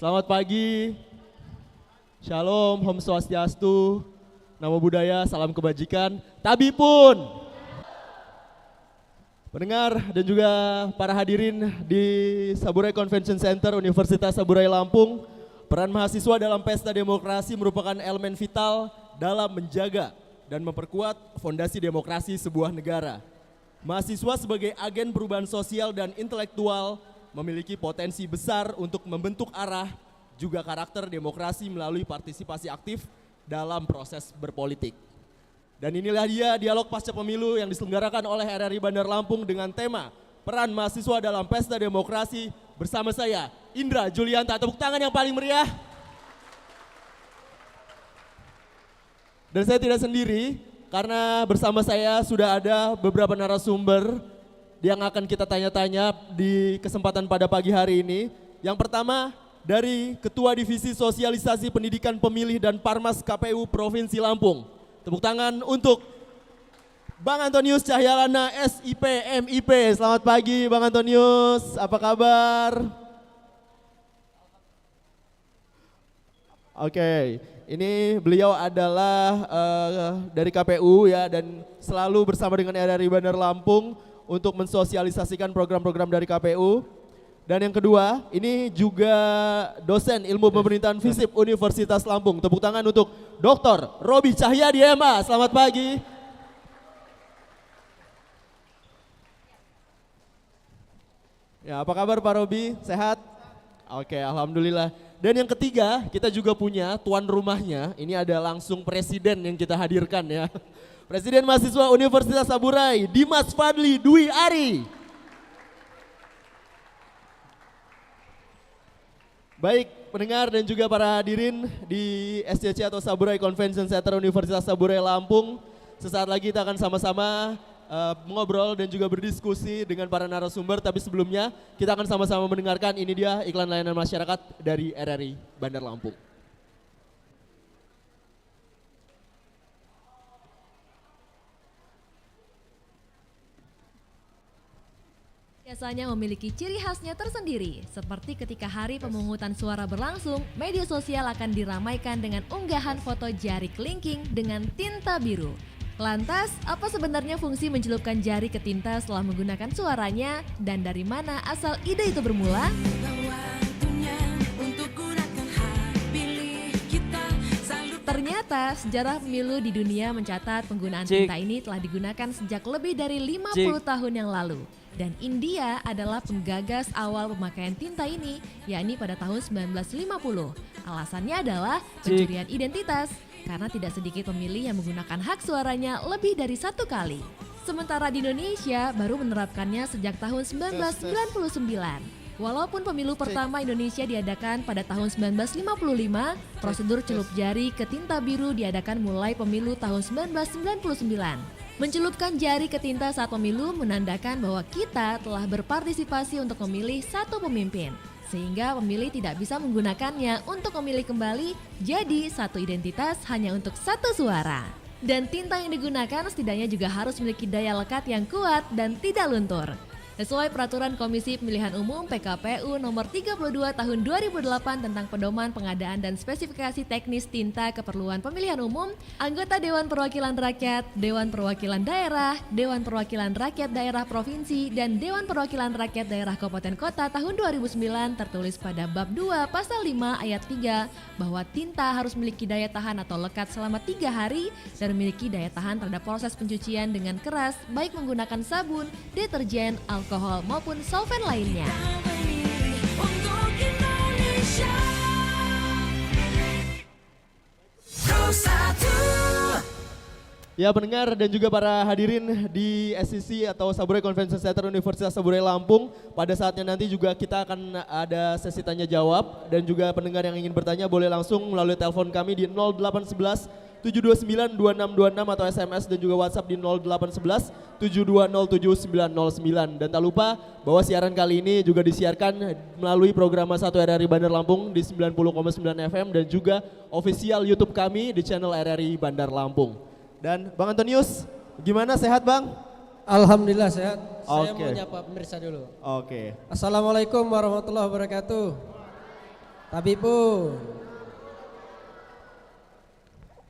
Selamat pagi, Shalom, Om Swastiastu, Namo Buddhaya, salam kebajikan, Tabipun. Pendengar dan juga para hadirin di Saburai Convention Center Universitas Saburai Lampung, peran mahasiswa dalam pesta demokrasi merupakan elemen vital dalam menjaga dan memperkuat fondasi demokrasi sebuah negara. Mahasiswa sebagai agen perubahan sosial dan intelektual memiliki potensi besar untuk membentuk arah juga karakter demokrasi melalui partisipasi aktif dalam proses berpolitik. Dan inilah dia dialog pasca pemilu yang diselenggarakan oleh RRI Bandar Lampung dengan tema Peran Mahasiswa dalam Pesta Demokrasi bersama saya, Indra Julianta. Tepuk tangan yang paling meriah. Dan saya tidak sendiri, karena bersama saya sudah ada beberapa narasumber yang akan kita tanya-tanya di kesempatan pada pagi hari ini. Yang pertama dari Ketua Divisi Sosialisasi Pendidikan Pemilih dan Parmas KPU Provinsi Lampung. Tepuk tangan untuk Bang Antonius Cahyalana SIP MIP. Selamat pagi Bang Antonius, apa kabar? Oke, ini beliau adalah dari KPU ya, dan selalu bersama dengan RRI Bandar Lampung untuk mensosialisasikan program-program dari KPU. Dan yang kedua, ini juga dosen ilmu pemerintahan FISIP Universitas Lampung. Tepuk tangan untuk Dr. Robi Cahyadi MA. Selamat pagi. Ya, apa kabar Pak Robi? Sehat? Oke, alhamdulillah. Dan yang ketiga, kita juga punya tuan rumahnya. Ini ada langsung presiden yang kita hadirkan ya. Presiden Mahasiswa Universitas Saburai, Dimas Fadli Dwi Ari. Baik, pendengar dan juga para hadirin di SCC atau Saburai Convention Center Universitas Saburai Lampung. Sesaat lagi kita akan sama-sama mengobrol dan juga berdiskusi dengan para narasumber. Tapi sebelumnya kita akan sama-sama mendengarkan, ini dia iklan layanan masyarakat dari RRI Bandar Lampung. Biasanya memiliki ciri khasnya tersendiri, seperti ketika hari pemungutan suara berlangsung, media sosial akan diramaikan dengan unggahan foto jari kelingking dengan tinta biru. Lantas, apa sebenarnya fungsi mencelupkan jari ke tinta setelah menggunakan suaranya, dan dari mana asal ide itu bermula? Ternyata sejarah pemilu di dunia mencatat penggunaan tinta ini telah digunakan sejak lebih dari 50 tahun yang lalu. Dan India adalah penggagas awal pemakaian tinta ini, yakni pada tahun 1950. Alasannya adalah pencurian identitas, karena tidak sedikit pemilih yang menggunakan hak suaranya lebih dari satu kali. Sementara di Indonesia baru menerapkannya sejak tahun 1999. Walaupun pemilu pertama Indonesia diadakan pada tahun 1955, prosedur celup jari ke tinta biru diadakan mulai pemilu tahun 1999. Mencelupkan jari ke tinta saat pemilu menandakan bahwa kita telah berpartisipasi untuk memilih satu pemimpin, sehingga pemilih tidak bisa menggunakannya untuk memilih kembali, jadi satu identitas hanya untuk satu suara. Dan tinta yang digunakan setidaknya juga harus memiliki daya lekat yang kuat dan tidak luntur. Sesuai peraturan Komisi Pemilihan Umum PKPU nomor 32 tahun 2008 tentang pedoman pengadaan dan spesifikasi teknis tinta keperluan pemilihan umum, anggota Dewan Perwakilan Rakyat, Dewan Perwakilan Daerah, Dewan Perwakilan Rakyat Daerah Provinsi, dan Dewan Perwakilan Rakyat Daerah Kabupaten Kota tahun 2009 tertulis pada bab 2 pasal 5 ayat 3 bahwa tinta harus memiliki daya tahan atau lekat selama 3 hari dan memiliki daya tahan terhadap proses pencucian dengan keras baik menggunakan sabun, deterjen, alkohol maupun solvent lainnya. Ya pendengar dan juga para hadirin di SCC atau Saburai Convention Center Universitas Saburai Lampung. Pada saatnya nanti juga kita akan ada sesi tanya jawab, dan juga pendengar yang ingin bertanya boleh langsung melalui telepon kami di 0811 729 2626 atau SMS dan juga WhatsApp di 0811 7207909. Dan tak lupa bahwa siaran kali ini juga disiarkan melalui program 1 RRI Bandar Lampung di 90,9 FM dan juga official YouTube kami di channel RRI Bandar Lampung. Dan Bang Antonius, gimana, sehat Bang? Alhamdulillah sehat. Oke. Saya mau nyapa pemirsa dulu. Oke. Assalamualaikum warahmatullahi wabarakatuh. Tapi pun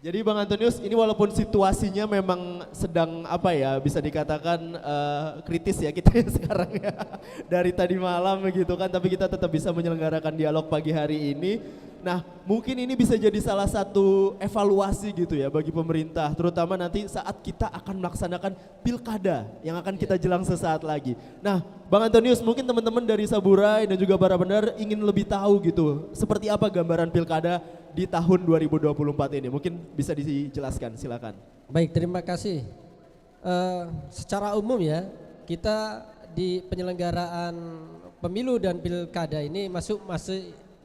Jadi Bang Antonius, ini walaupun situasinya memang sedang apa ya, bisa dikatakan kritis ya kita ya sekarang ya. Dari tadi malam begitu kan, tapi kita tetap bisa menyelenggarakan dialog pagi hari ini. Nah, mungkin ini bisa jadi salah satu evaluasi gitu ya bagi pemerintah, terutama nanti saat kita akan melaksanakan pilkada yang akan kita jelang sesaat lagi. Nah, Bang Antonius, mungkin teman-teman dari Saburai dan juga para pendengar ingin lebih tahu gitu, seperti apa gambaran pilkada di tahun 2024 ini. Mungkin bisa dijelaskan, silakan. baik, terima kasih. Secara umum ya, kita di penyelenggaraan pemilu dan pilkada ini masih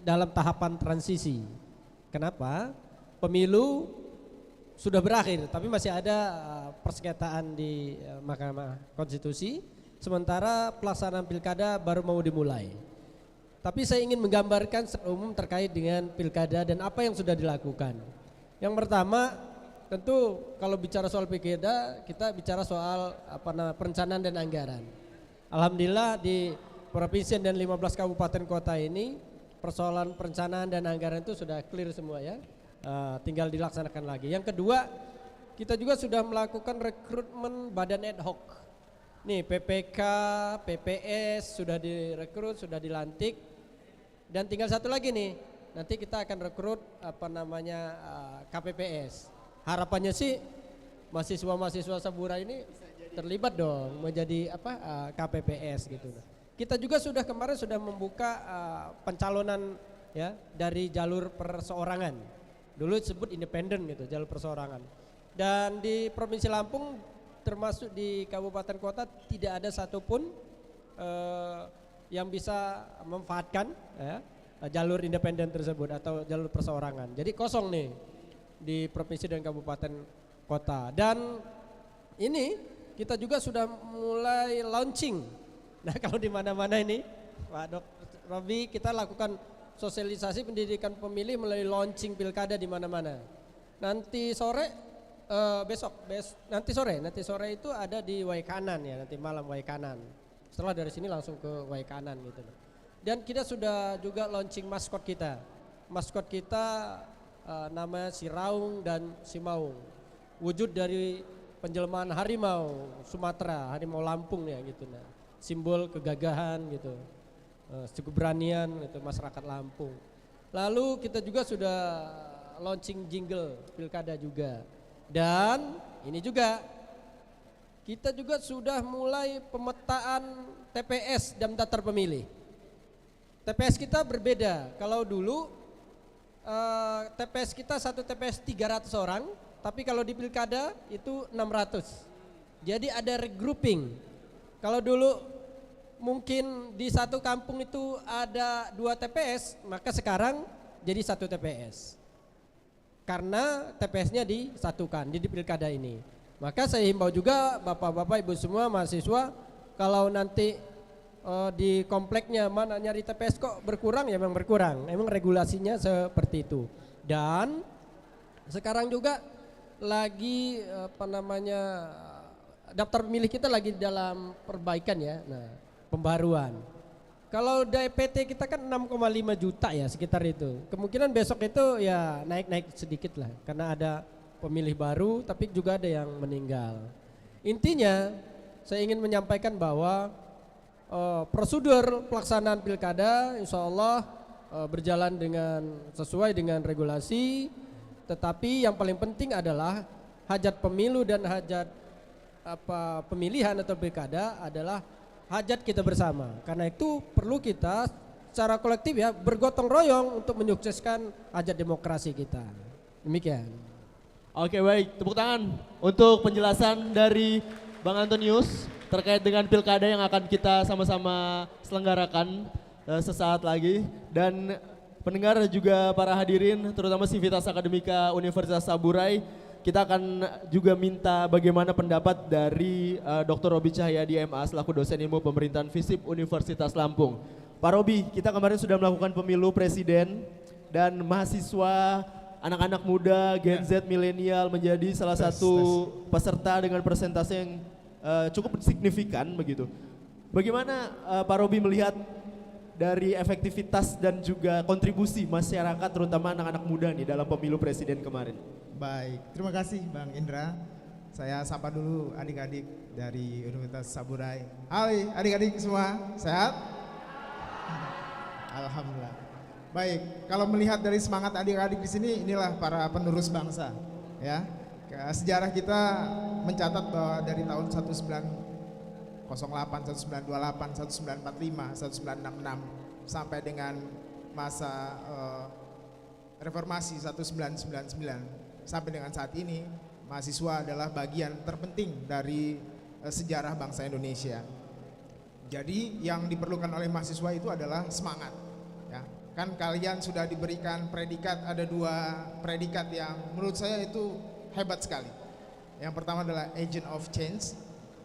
dalam tahapan transisi. Kenapa? Pemilu sudah berakhir, tapi masih ada persengketaan di Mahkamah Konstitusi, sementara pelaksanaan pilkada baru mau dimulai. Tapi saya ingin menggambarkan secara umum terkait dengan pilkada dan apa yang sudah dilakukan. Yang pertama, tentu kalau bicara soal pilkada, kita bicara soal perencanaan dan anggaran. Alhamdulillah di provinsi dan 15 kabupaten kota ini persoalan perencanaan dan anggaran itu sudah clear semua ya, tinggal dilaksanakan lagi. Yang kedua, kita juga sudah melakukan rekrutmen badan ad hoc. Nih PPK, PPS sudah direkrut, sudah dilantik, dan tinggal satu lagi nih, nanti kita akan rekrut KPPS. Harapannya sih mahasiswa-mahasiswa Saburai ini terlibat dong menjadi KPPS gitu. Kita juga kemarin sudah membuka pencalonan ya dari jalur perseorangan. Dulu disebut independen gitu, jalur perseorangan. Dan di Provinsi Lampung termasuk di kabupaten kota tidak ada satupun yang bisa memanfaatkan ya, jalur independen tersebut atau jalur perseorangan. Jadi kosong nih di provinsi dan kabupaten kota. Dan ini kita juga sudah mulai launching. Nah kalau di mana-mana ini Pak Dr. Robi, kita lakukan sosialisasi pendidikan pemilih melalui launching pilkada di mana-mana. Nanti sore nanti sore itu ada di Waikanan ya, nanti malam Waikanan. Setelah dari sini langsung ke Waikanan gitu. Dan kita sudah juga launching maskot kita. Maskot kita nama si Raung dan si Maung. Wujud dari penjelmaan harimau Sumatera, harimau Lampung ya gitu. Nah, simbol kegagahan gitu, keberanian gitu masyarakat Lampung. Lalu kita juga sudah launching jingle pilkada juga. Dan ini juga kita juga sudah mulai pemetaan TPS dan daftar pemilih. TPS kita berbeda. Kalau dulu TPS kita satu TPS 300 orang, tapi kalau di pilkada itu 600. Jadi ada regrouping. Kalau dulu mungkin di satu kampung itu ada 2 TPS, maka sekarang jadi 1 TPS. Karena TPS-nya disatukan di pilkada ini. Maka saya himbau juga bapak-bapak ibu semua mahasiswa, kalau nanti di kompleknya mana nyari TPS kok berkurang, ya memang berkurang. Emang regulasinya seperti itu. Dan sekarang juga lagi daftar pemilih kita lagi dalam perbaikan ya, nah pembaruan. Kalau DPT kita kan 6,5 juta ya sekitar itu. Kemungkinan besok itu ya naik-naik sedikit lah karena ada pemilih baru tapi juga ada yang meninggal. Intinya saya ingin menyampaikan bahwa prosedur pelaksanaan pilkada insya Allah berjalan sesuai dengan regulasi. Tetapi yang paling penting adalah hajat pemilu dan hajat pemilihan atau pilkada adalah hajat kita bersama. Karena itu perlu kita secara kolektif ya bergotong royong untuk menyukseskan hajat demokrasi kita. Demikian. Oke baik, tepuk tangan untuk penjelasan dari Bang Antonius terkait dengan pilkada yang akan kita sama-sama selenggarakan sesaat lagi. Dan pendengar juga para hadirin terutama Sivitas Akademika Universitas Saburai, kita akan juga minta bagaimana pendapat dari Dr. Robi Cahyadi MA selaku dosen ilmu pemerintahan FISIP Universitas Lampung. Pak Robi, kita kemarin sudah melakukan pemilu presiden dan mahasiswa, anak-anak muda, Gen Z, milenial menjadi salah satu peserta dengan persentase yang cukup signifikan begitu. Bagaimana Pak Robi melihat dari efektivitas dan juga kontribusi masyarakat terutama anak-anak muda nih dalam pemilu presiden kemarin. Baik, terima kasih Bang Indra. Saya sapa dulu adik-adik dari Universitas Saburai. Hai adik-adik semua, sehat? Alhamdulillah. Baik, kalau melihat dari semangat adik-adik di sini, inilah para penerus bangsa. Ya, sejarah kita mencatat bahwa dari tahun 1908, 1928, 1945, 1966 sampai dengan masa reformasi 1999 sampai dengan saat ini, mahasiswa adalah bagian terpenting dari sejarah bangsa Indonesia. Jadi yang diperlukan oleh mahasiswa itu adalah semangat. Ya, kan kalian sudah diberikan predikat, ada 2 predikat yang menurut saya itu hebat sekali. Yang pertama adalah agent of change,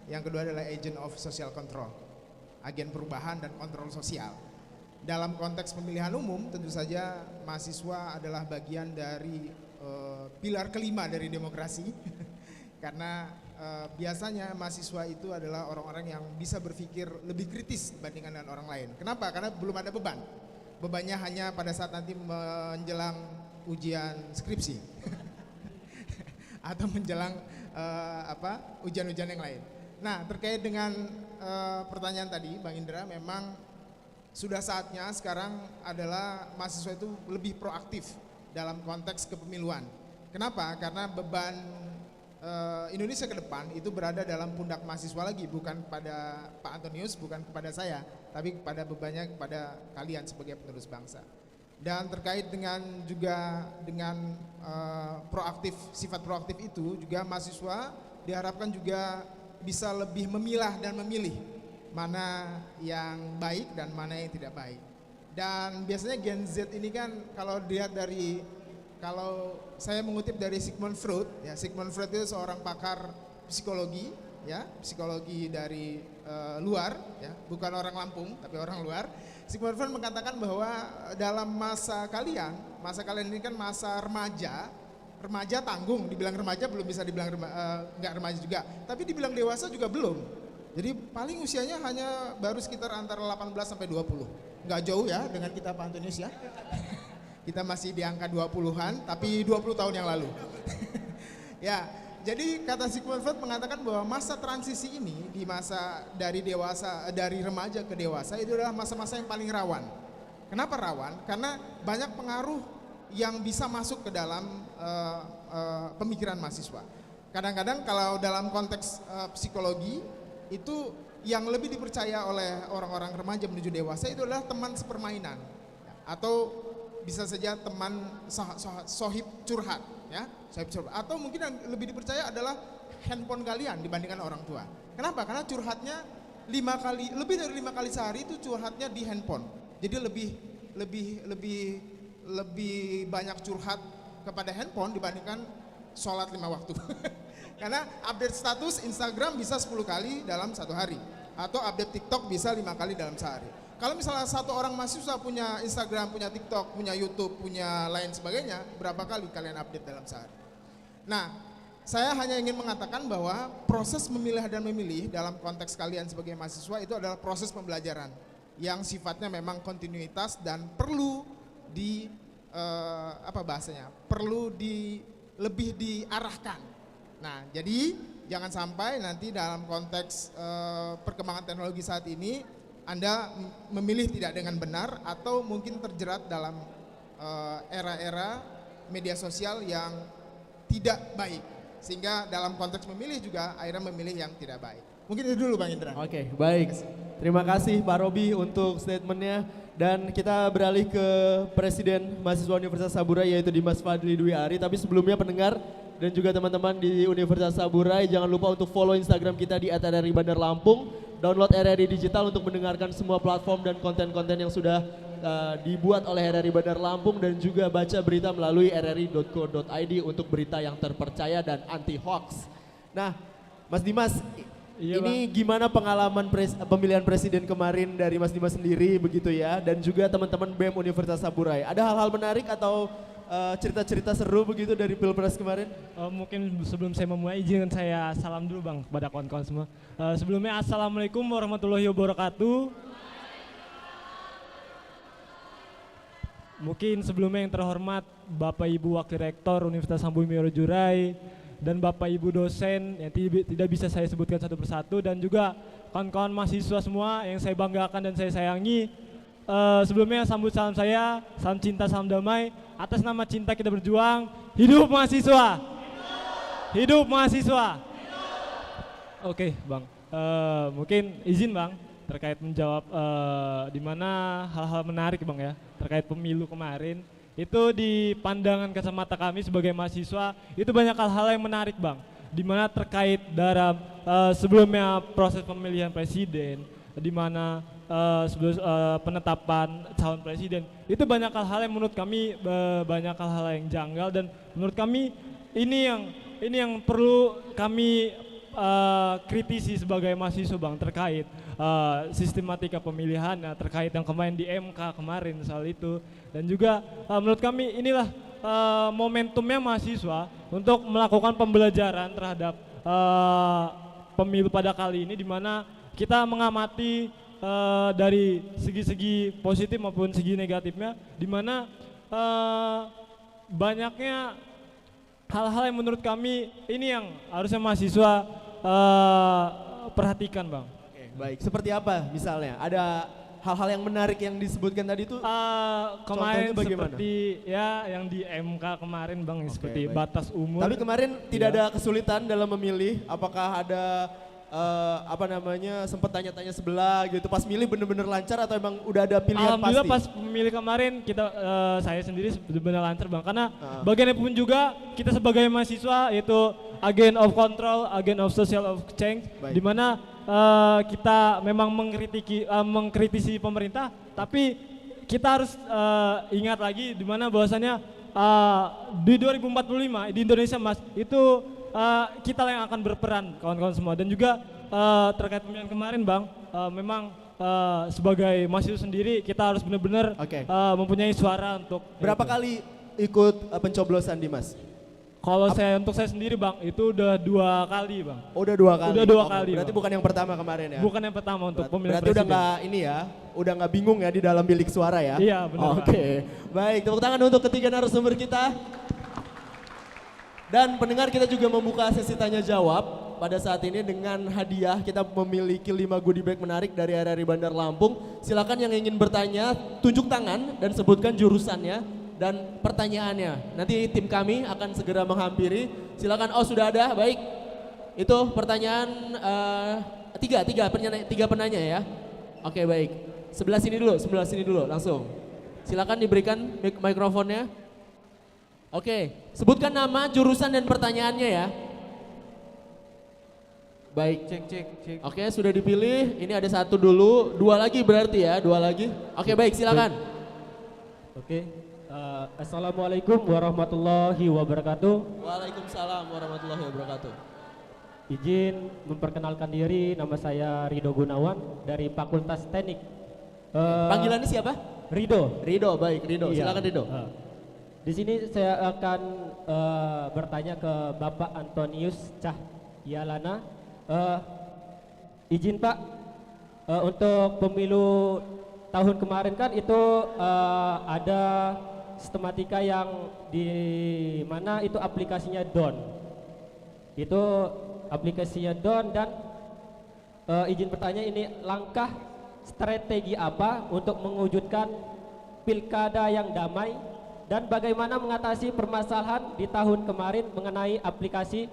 yang kedua adalah agent of social control, agen perubahan dan kontrol sosial. Dalam konteks pemilihan umum tentu saja mahasiswa adalah bagian dari pilar kelima dari demokrasi karena biasanya mahasiswa itu adalah orang-orang yang bisa berpikir lebih kritis dibandingkan dengan orang lain. Kenapa? Karena belum ada beban. Bebannya hanya pada saat nanti menjelang ujian skripsi atau menjelang ujian-ujian yang lain. Nah, terkait dengan pertanyaan tadi Bang Indra, memang sudah saatnya sekarang adalah mahasiswa itu lebih proaktif dalam konteks kepemiluan. Kenapa? Karena beban Indonesia ke depan itu berada dalam pundak mahasiswa lagi, bukan pada Pak Antonius, bukan kepada saya, tapi kepada bebannya kepada kalian sebagai penerus bangsa. Dan terkait dengan juga dengan proaktif, sifat proaktif itu juga mahasiswa diharapkan juga bisa lebih memilah dan memilih mana yang baik dan mana yang tidak baik. Dan biasanya Gen Z ini kan kalau dilihat dari, kalau saya mengutip dari Sigmund Freud, ya Sigmund Freud itu seorang pakar psikologi, ya psikologi dari luar, ya bukan orang Lampung tapi orang luar. Sigmund Freud mengatakan bahwa dalam masa kalian ini kan masa remaja. Remaja tanggung, dibilang remaja belum bisa dibilang nggak remaja juga, tapi dibilang dewasa juga belum. Jadi paling usianya hanya baru sekitar antara 18 sampai 20. Nggak jauh ya dengan kita Pak Antonius ya. Kita masih di angka 20-an, tapi 20 tahun yang lalu. Ya, jadi kata Sigmund Freud mengatakan bahwa masa transisi ini di masa dari remaja ke dewasa itu adalah masa-masa yang paling rawan. Kenapa rawan? Karena banyak pengaruh yang bisa masuk ke dalam pemikiran mahasiswa. Kadang-kadang kalau dalam konteks psikologi itu yang lebih dipercaya oleh orang-orang remaja menuju dewasa itu adalah teman sepermainan, atau bisa saja teman sohib curhat, ya sohib curhat. Atau mungkin yang lebih dipercaya adalah handphone kalian dibandingkan orang tua. Kenapa? Karena curhatnya lebih dari 5 kali sehari itu curhatnya di handphone. Jadi lebih banyak curhat kepada handphone dibandingkan sholat 5 waktu. Karena update status Instagram bisa 10 kali dalam 1 hari, atau update TikTok bisa 5 kali dalam sehari. Kalau misalnya satu orang mahasiswa punya Instagram, punya TikTok, punya YouTube, punya lain sebagainya, berapa kali kalian update dalam sehari? Nah, saya hanya ingin mengatakan bahwa proses memilih dan memilih dalam konteks kalian sebagai mahasiswa itu adalah proses pembelajaran yang sifatnya memang kontinuitas dan perlu lebih diarahkan. Nah, jadi jangan sampai nanti dalam konteks perkembangan teknologi saat ini Anda memilih tidak dengan benar atau mungkin terjerat dalam era-era media sosial yang tidak baik, sehingga dalam konteks memilih juga akhirnya memilih yang tidak baik. Mungkin itu dulu Bang Indra. Oke, baik. Terima kasih Pak Robi untuk statementnya. Dan kita beralih ke Presiden Mahasiswa Universitas Saburai yaitu Dimas Fadli Dwi Ari. Tapi sebelumnya pendengar dan juga teman-teman di Universitas Saburai, jangan lupa untuk follow Instagram kita di @RRI Bandar Lampung. Download RRI Digital untuk mendengarkan semua platform dan konten-konten yang sudah dibuat oleh RRI Bandar Lampung, dan juga baca berita melalui rri.co.id untuk berita yang terpercaya dan anti hoax. Nah, Mas Dimas, Iya, ini gimana pengalaman pemilihan presiden kemarin dari Mas Dimas sendiri begitu ya, dan juga teman-teman BEM Universitas Saburai. Ada hal-hal menarik atau cerita-cerita seru begitu dari Pilpres kemarin? Mungkin sebelum saya memulai izinkan saya salam dulu Bang kepada kawan-kawan semua. Sebelumnya Assalamualaikum warahmatullahi wabarakatuh. Mungkin sebelumnya yang terhormat Bapak Ibu Wakil Rektor Universitas Hambu Mioro Jurai dan Bapak Ibu dosen yang tidak bisa saya sebutkan satu persatu, dan juga kawan-kawan mahasiswa semua yang saya banggakan dan saya sayangi. Sebelumnya sambut salam saya, salam cinta, salam damai. Atas nama cinta kita berjuang. Hidup mahasiswa! Hidup mahasiswa! Oke, Bang. Mungkin izin Bang terkait menjawab di mana hal-hal menarik Bang ya terkait pemilu kemarin. Itu di pandangan kacamata kami sebagai mahasiswa itu banyak hal-hal yang menarik Bang. Di mana terkait dalam sebelumnya proses pemilihan presiden, di mana sebelum penetapan calon presiden, itu banyak hal-hal yang menurut kami banyak hal-hal yang janggal, dan menurut kami ini yang perlu kami kritisi sebagai mahasiswa Bang terkait sistematika pemilihan terkait yang kemarin di MK kemarin soal itu. Dan juga menurut kami inilah momentumnya mahasiswa untuk melakukan pembelajaran terhadap pemilu pada kali ini, di mana kita mengamati dari segi-segi positif maupun segi negatifnya, di mana banyaknya hal-hal yang menurut kami ini yang harusnya mahasiswa perhatikan Bang. Oke, baik. Seperti apa misalnya? Ada hal-hal yang menarik yang disebutkan tadi itu? Kemarin bagaimana? seperti ya yang di MK kemarin Bang, seperti baik. batas umur. Tapi kemarin tidak ada kesulitan dalam memilih. Apakah ada sempat tanya-tanya sebelah gitu, pas milih bener-bener lancar atau emang udah ada pilihan Alhamdulillah pasti? pas memilih kemarin saya sendiri benar-benar lancar Bang, karena bagaimanapun juga kita sebagai mahasiswa yaitu agent of control, agent of social of change, di mana kita memang mengkritisi pemerintah, tapi kita harus ingat lagi di mana bahwasannya di 2045 di Indonesia Mas itu kita yang akan berperan kawan-kawan semua. Dan juga terkait pemilihan kemarin Bang, memang sebagai mahasiswa sendiri kita harus benar-benar mempunyai suara untuk Berapa kali ikut pencoblosan Dimas? Kalau untuk saya sendiri Bang, itu udah 2 kali Bang. Oh, udah 2 kali? Udah 2 kali Berarti Bang. bukan yang pertama kemarin ya? Bukan yang pertama untuk pemilihan Berarti presiden. udah nggak bingung ya di dalam bilik suara ya? Iya benar. Oke, baik, tepuk tangan untuk ketiga narasumber kita. Dan pendengar, kita juga membuka sesi tanya jawab pada saat ini dengan hadiah. Kita memiliki 5 goodie bag menarik dari RRI Bandar Lampung. Silakan yang ingin bertanya, tunjuk tangan dan sebutkan jurusannya dan pertanyaannya. Nanti tim kami akan segera menghampiri. Silakan. Oh, sudah ada, baik. Itu pertanyaan tiga penanya ya. Oke, baik. Sebelah sini dulu, langsung. Silakan diberikan mikrofonnya. Oke, sebutkan nama, jurusan dan pertanyaannya ya. Baik, cek. Oke, sudah dipilih. Ini ada 1 dulu, 2 lagi berarti ya, 2 lagi. Oke, baik, silakan. Oke. Assalamualaikum warahmatullahi wabarakatuh. Waalaikumsalam warahmatullahi wabarakatuh. Izin memperkenalkan diri, nama saya Rido Gunawan dari Fakultas Teknik. Panggilannya siapa? Rido. Rido, baik, Rido. Iya. Silakan Rido. Di sini saya akan bertanya ke Bapak Antonius Cahyalana. Izin Pak, untuk pemilu tahun kemarin kan itu ada sistematika yang di mana itu aplikasinya DON. Itu aplikasinya DON, dan izin bertanya, ini langkah strategi apa untuk mewujudkan pilkada yang damai, dan bagaimana mengatasi permasalahan di tahun kemarin mengenai aplikasi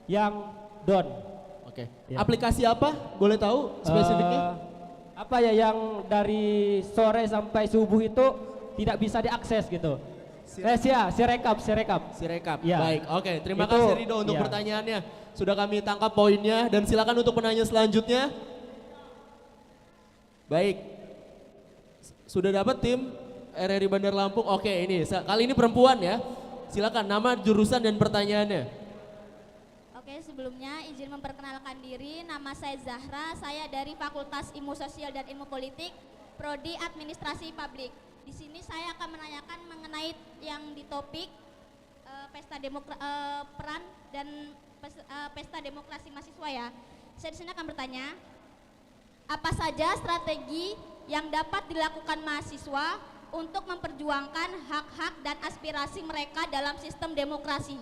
yang DON. Oke. Ya. Aplikasi apa? Boleh tahu spesifiknya? Apa ya yang dari sore sampai subuh itu tidak bisa diakses gitu? Sirekap. Sirekap. Ya. Baik. Oke, terima Itu, kasih Rido untuk ya. pertanyaannya. Sudah kami tangkap poinnya, dan silakan untuk penanya selanjutnya. Baik. Sudah dapat tim RRI Bandar Lampung. Oke, ini kali ini perempuan ya. Silakan nama, jurusan dan pertanyaannya. Oke, sebelumnya izin memperkenalkan diri. Nama saya Zahra, saya dari Fakultas Ilmu Sosial dan Ilmu Politik, Prodi Administrasi Publik. Di sini saya akan menanyakan mengenai yang di topik peran dan pesta demokrasi mahasiswa ya. Saya di sini akan bertanya, apa saja strategi yang dapat dilakukan mahasiswa untuk memperjuangkan hak-hak dan aspirasi mereka dalam sistem demokrasi.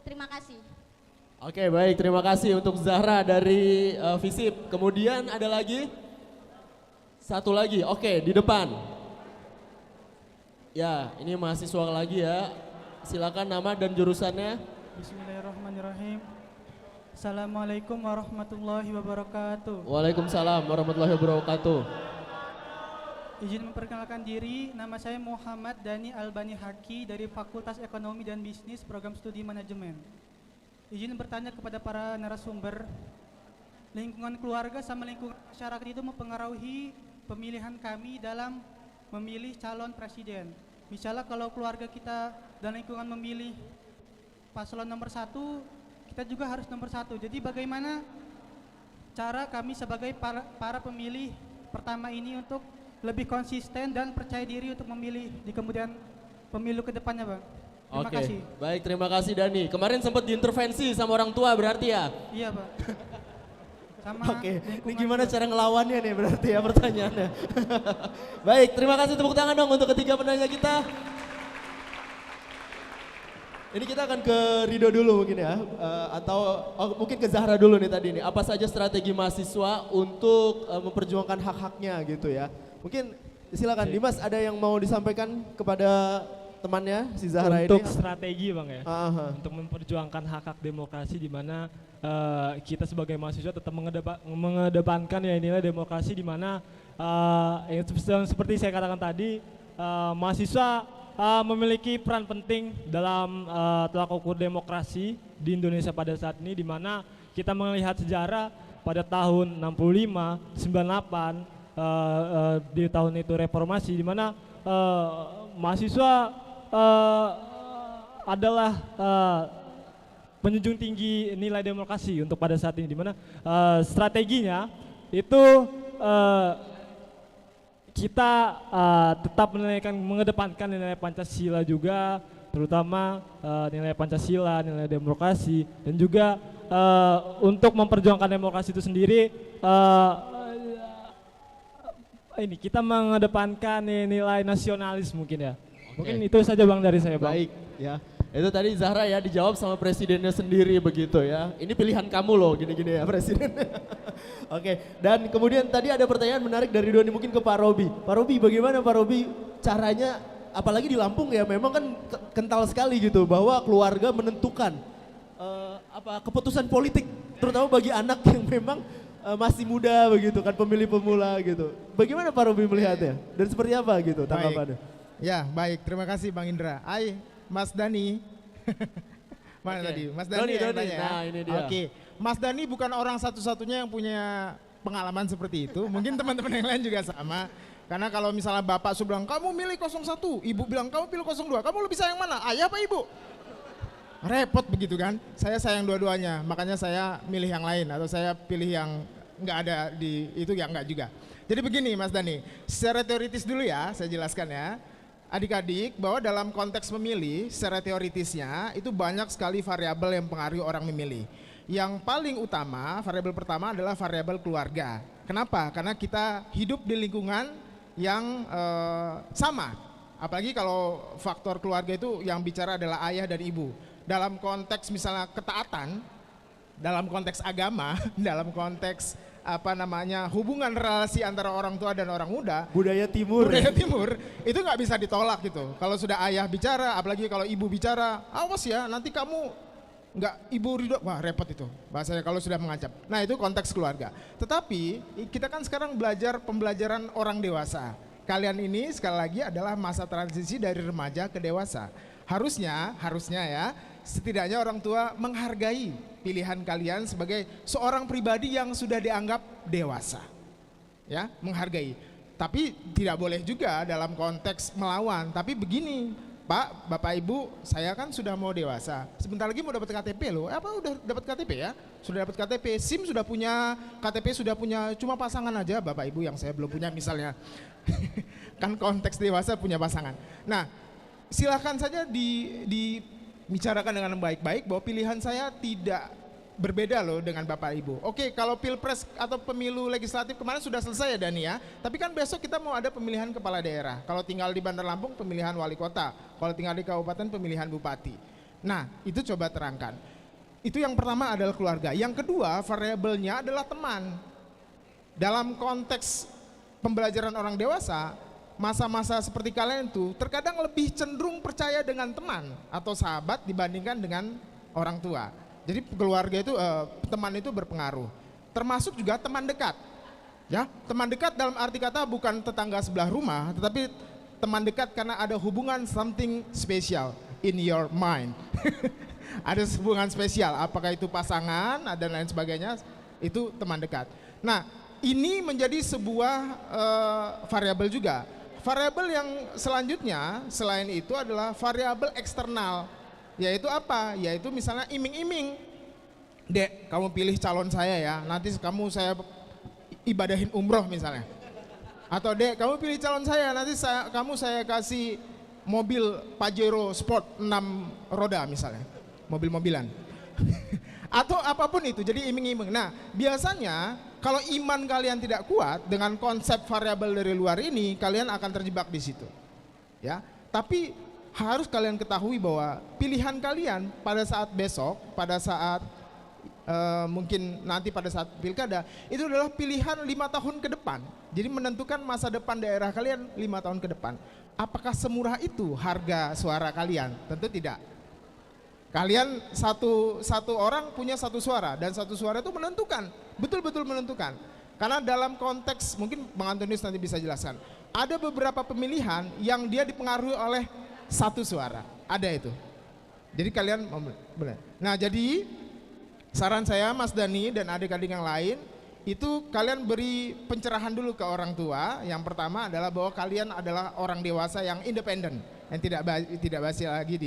Terima kasih. Oke, baik, terima kasih untuk Zahra dari FISIP. Kemudian ada lagi? Satu lagi, oke, di depan. Ya, ini mahasiswa lagi ya. Silakan nama dan jurusannya. Bismillahirrahmanirrahim. Assalamualaikum warahmatullahi wabarakatuh. Waalaikumsalam warahmatullahi wabarakatuh. Izin memperkenalkan diri, nama saya Muhammad Dani Albani Haki dari Fakultas Ekonomi dan Bisnis Program Studi Manajemen. Izin bertanya kepada para narasumber, lingkungan keluarga sama lingkungan masyarakat itu mempengaruhi pemilihan kami dalam memilih calon presiden. Misalnya kalau keluarga kita dan lingkungan memilih paslon nomor 1, kita juga harus nomor 1. Jadi bagaimana cara kami sebagai para pemilih pertama ini untuk lebih konsisten dan percaya diri untuk memilih di kemudian pemilu ke depannya, Bang. Terima kasih. Baik, terima kasih Dani. Kemarin sempat diintervensi sama orang tua berarti ya? Iya, Pak. Sama Oke, ini lingkungan gimana juga. cara ngelawannya nih berarti ya pertanyaannya. Baik, terima kasih, tepuk tangan dong untuk ketiga penanya kita. Ini kita akan ke Rido dulu mungkin ya, atau mungkin ke Zahra dulu nih tadi nih. Apa saja strategi mahasiswa untuk memperjuangkan hak-haknya gitu ya. Mungkin silakan Dimas, ada yang mau disampaikan kepada temannya si Zahra Untuk ini? strategi Bang ya, Aha. untuk memperjuangkan hak-hak demokrasi di mana kita sebagai mahasiswa tetap mengedepankan ya nilai demokrasi di mana yang seperti saya katakan tadi, mahasiswa memiliki peran penting dalam tolak ukur demokrasi di Indonesia pada saat ini, di mana kita melihat sejarah pada tahun 65, 98 di tahun itu reformasi, di mana mahasiswa adalah penjunjung tinggi nilai demokrasi untuk pada saat ini, di mana strateginya itu kita tetap mengedepankan nilai Pancasila juga, terutama nilai Pancasila, nilai demokrasi, dan juga untuk memperjuangkan demokrasi itu sendiri ini kita mengedepankan nilai nasionalis mungkin ya. Mungkin itu saja Bang dari saya, Bang. Baik, ya. Itu tadi Zahra ya dijawab sama presidennya sendiri begitu ya. Ini pilihan kamu loh gini-gini ya presiden. Oke, dan kemudian tadi ada pertanyaan menarik dari Doni mungkin ke Pak Robi. Pak Robi, bagaimana Pak Robi caranya, apalagi di Lampung ya memang kan kental sekali gitu bahwa keluarga menentukan keputusan politik terutama bagi anak yang memang masih muda begitu kan, pemilih pemula gitu. Bagaimana Pak Robi melihatnya dan seperti apa gitu tanggapannya? Ya, baik. Terima kasih Bang Indra. Mas Dani. Mana tadi? Mas Dani yang tanya ya? Nah, ini dia. Oke. Mas Dani bukan orang satu-satunya yang punya pengalaman seperti itu. Mungkin teman-teman yang lain juga sama. Karena kalau misalnya bapak sudah bilang, kamu milih 01, ibu bilang kamu pilih 02, kamu lebih sayang mana? Ayah apa ibu? Repot begitu kan? Saya sayang dua-duanya, makanya saya milih yang lain atau saya pilih yang nggak ada di itu ya nggak juga. Jadi begini Mas Dani, secara teoritis dulu ya, saya jelaskan ya. Adik-adik, bahwa dalam konteks memilih, secara teoritisnya itu banyak sekali variabel yang mempengaruhi orang memilih. Yang paling utama, variabel pertama adalah variabel keluarga. Kenapa? Karena kita hidup di lingkungan yang sama. Apalagi kalau faktor keluarga itu yang bicara adalah ayah dan ibu. Dalam konteks misalnya ketaatan, dalam konteks agama, dalam konteks hubungan relasi antara orang tua dan orang muda, Budaya timur itu nggak bisa ditolak gitu. Kalau sudah ayah bicara, apalagi kalau ibu bicara, awas ya nanti kamu nggak ibu ridho, wah repot itu bahasanya kalau sudah mengancam. Nah itu konteks keluarga. Tetapi kita kan sekarang belajar pembelajaran orang dewasa. Kalian ini sekali lagi adalah masa transisi dari remaja ke dewasa. Harusnya ya setidaknya orang tua menghargai pilihan kalian sebagai seorang pribadi yang sudah dianggap dewasa. Ya, menghargai. Tapi tidak boleh juga dalam konteks melawan. Tapi begini, Pak, Bapak Ibu, saya kan sudah mau dewasa. Sebentar lagi mau dapat KTP loh. Apa udah dapat KTP ya? Sudah dapat KTP, SIM sudah punya, KTP sudah punya, cuma pasangan aja Bapak Ibu yang saya belum punya misalnya. Kan konteks dewasa punya pasangan. Nah, silakan saja dibicarakan dengan baik-baik bahwa pilihan saya tidak berbeda loh dengan Bapak Ibu. Oke, kalau pilpres atau pemilu legislatif kemarin sudah selesai ya Dani ya. Tapi kan besok kita mau ada pemilihan kepala daerah. Kalau tinggal di Bandar Lampung pemilihan wali kota. Kalau tinggal di kabupaten pemilihan bupati. Nah, itu coba terangkan. Itu yang pertama adalah keluarga. Yang kedua variabelnya adalah teman. Dalam konteks pembelajaran orang dewasa, masa-masa seperti kalian itu terkadang lebih cenderung percaya dengan teman atau sahabat dibandingkan dengan orang tua. Jadi keluarga itu, teman itu berpengaruh. Termasuk juga teman dekat. Ya, teman dekat dalam arti kata bukan tetangga sebelah rumah, tetapi teman dekat karena ada hubungan something special in your mind. Ada hubungan spesial, apakah itu pasangan dan lain sebagainya, itu teman dekat. Nah, ini menjadi sebuah variabel juga. Variabel yang selanjutnya selain itu adalah variabel eksternal. Yaitu apa? Yaitu misalnya iming-iming. Dek, kamu pilih calon saya ya, nanti kamu saya ibadahin umroh misalnya. Atau dek, kamu pilih calon saya, nanti kamu saya kasih mobil Pajero Sport 6 roda misalnya. Mobil-mobilan. Atau apapun itu, jadi iming-iming. Nah, biasanya kalau iman kalian tidak kuat dengan konsep variabel dari luar ini, kalian akan terjebak di situ. Ya, tapi harus kalian ketahui bahwa pilihan kalian pada saat besok, pada saat mungkin nanti pada saat pilkada, itu adalah pilihan 5 tahun ke depan. Jadi menentukan masa depan daerah kalian 5 tahun ke depan. Apakah semurah itu harga suara kalian? Tentu tidak. Kalian satu orang punya satu suara, dan satu suara itu menentukan, betul-betul menentukan. Karena dalam konteks, mungkin Bang Antonius nanti bisa jelaskan, ada beberapa pemilihan yang dia dipengaruhi oleh satu suara, ada itu. Jadi kalian benar. Nah, jadi saran saya Mas Dani dan adik-adik yang lain, itu kalian beri pencerahan dulu ke orang tua. Yang pertama adalah bahwa kalian adalah orang dewasa yang independen, yang tidak basi lagi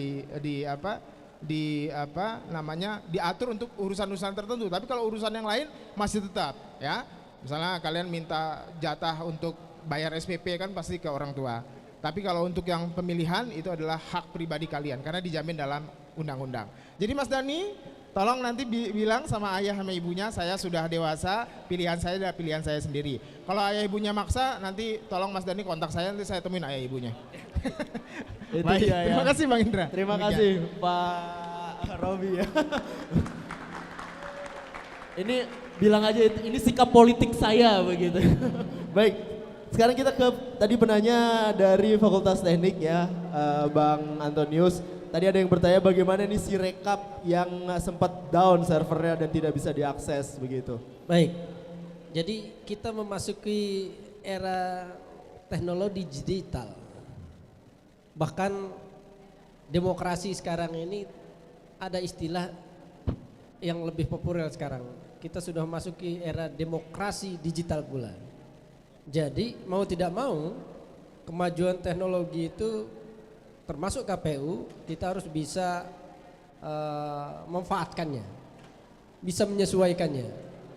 diatur untuk urusan-urusan tertentu. Tapi kalau urusan yang lain masih tetap, ya. Misalnya kalian minta jatah untuk bayar SPP kan pasti ke orang tua. Tapi kalau untuk yang pemilihan itu adalah hak pribadi kalian karena dijamin dalam undang-undang. Jadi Mas Dani, tolong nanti bilang sama ayah sama ibunya, saya sudah dewasa, pilihan saya adalah pilihan saya sendiri. Kalau ayah ibunya maksa, nanti tolong Mas Dani kontak saya, nanti saya temuin ayah ibunya. Itu Baik, dia, ya. terima kasih Bang Indra. Terima Demikian. kasih Pak Robi ya. Ini bilang aja ini sikap politik saya begitu. Baik. Sekarang kita ke tadi penanya dari Fakultas Teknik ya, Bang Antonius. Tadi ada yang bertanya bagaimana nih si rekap yang sempat down servernya dan tidak bisa diakses begitu. Baik, jadi kita memasuki era teknologi digital. Bahkan demokrasi sekarang ini ada istilah yang lebih populer sekarang. Kita sudah memasuki era demokrasi digital pula. Jadi mau tidak mau kemajuan teknologi itu termasuk KPU kita harus bisa memanfaatkannya, bisa menyesuaikannya.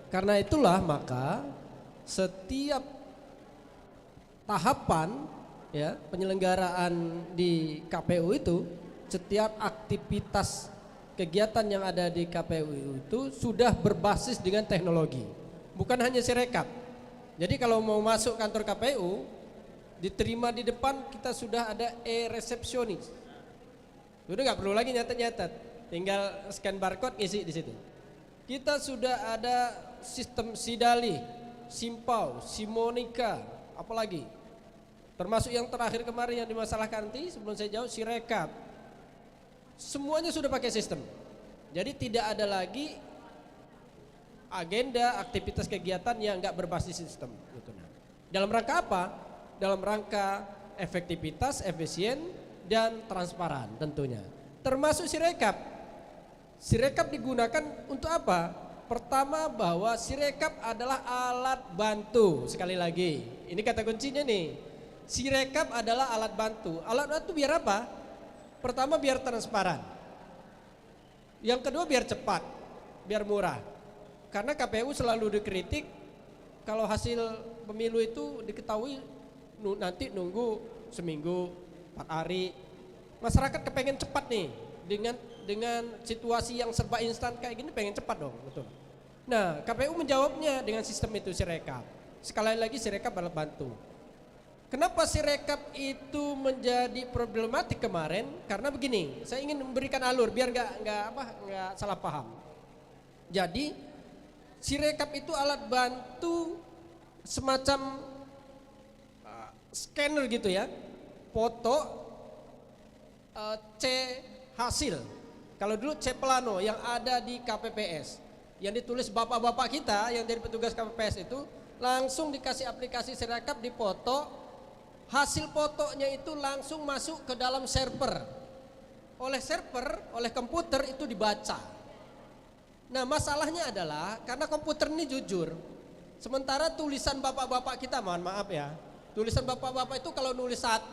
Karena itulah maka setiap tahapan ya penyelenggaraan di KPU itu, setiap aktivitas kegiatan yang ada di KPU itu sudah berbasis dengan teknologi, bukan hanya sirekap. Jadi kalau mau masuk kantor KPU, diterima di depan kita sudah ada e-resepsionis. Sudah nggak perlu lagi nyatet-nyatet, tinggal scan barcode ngisi di situ. Kita sudah ada sistem Sidali, Simpau, Simonika, apalagi. Termasuk yang terakhir kemarin yang dimasalahkan nanti sebelum saya jawab Sirekap. Semuanya sudah pakai sistem. Jadi tidak ada lagi agenda, aktivitas kegiatan yang enggak berbasis sistem. Dalam rangka apa? Dalam rangka efektivitas, efisien, dan transparan tentunya. Termasuk Sirekap. Sirekap digunakan untuk apa? Pertama bahwa Sirekap adalah alat bantu. Sekali lagi, ini kata kuncinya nih. Sirekap adalah alat bantu. Alat bantu biar apa? Pertama biar transparan. Yang kedua biar cepat, biar murah. Karena KPU selalu dikritik kalau hasil pemilu itu diketahui nanti nunggu seminggu, 4 hari. Masyarakat kepengen cepat nih dengan dengan situasi yang serba instan kayak gini pengen cepat dong, betul. Nah, KPU menjawabnya dengan sistem itu Sirekap. Sekali lagi Sirekap alat bantu. Kenapa Sirekap itu menjadi problematik kemarin? Karena begini, saya ingin memberikan alur biar nggak salah paham. Jadi Sirekap itu alat bantu semacam scanner gitu ya, foto C hasil. Kalau dulu C plano yang ada di KPPS, yang ditulis bapak-bapak kita yang dari petugas KPPS itu langsung dikasih aplikasi Sirekap, dipoto. Hasil fotonya itu langsung masuk ke dalam server. Oleh komputer itu dibaca. Nah, masalahnya adalah karena komputer ini jujur. Sementara tulisan bapak-bapak kita, mohon maaf ya. Tulisan bapak-bapak itu kalau nulis 1,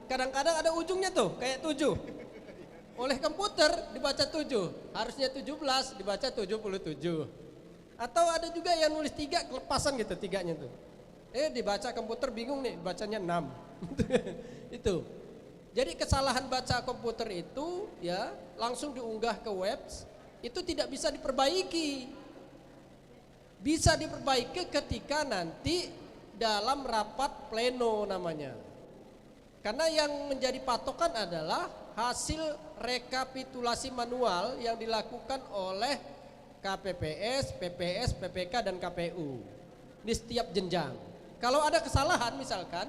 kadang-kadang ada ujungnya tuh kayak 7. Oleh komputer dibaca 7, harusnya 17 dibaca 77. Atau ada juga yang nulis 3 kelepasan gitu 3-nya tuh. Dibaca komputer bingung nih, bacanya 6. Itu. Jadi kesalahan baca komputer itu ya langsung diunggah ke web, itu tidak bisa diperbaiki. Bisa diperbaiki ketika nanti dalam rapat pleno namanya. Karena yang menjadi patokan adalah hasil rekapitulasi manual yang dilakukan oleh KPPS, PPS, PPK, dan KPU di setiap jenjang. Kalau ada kesalahan misalkan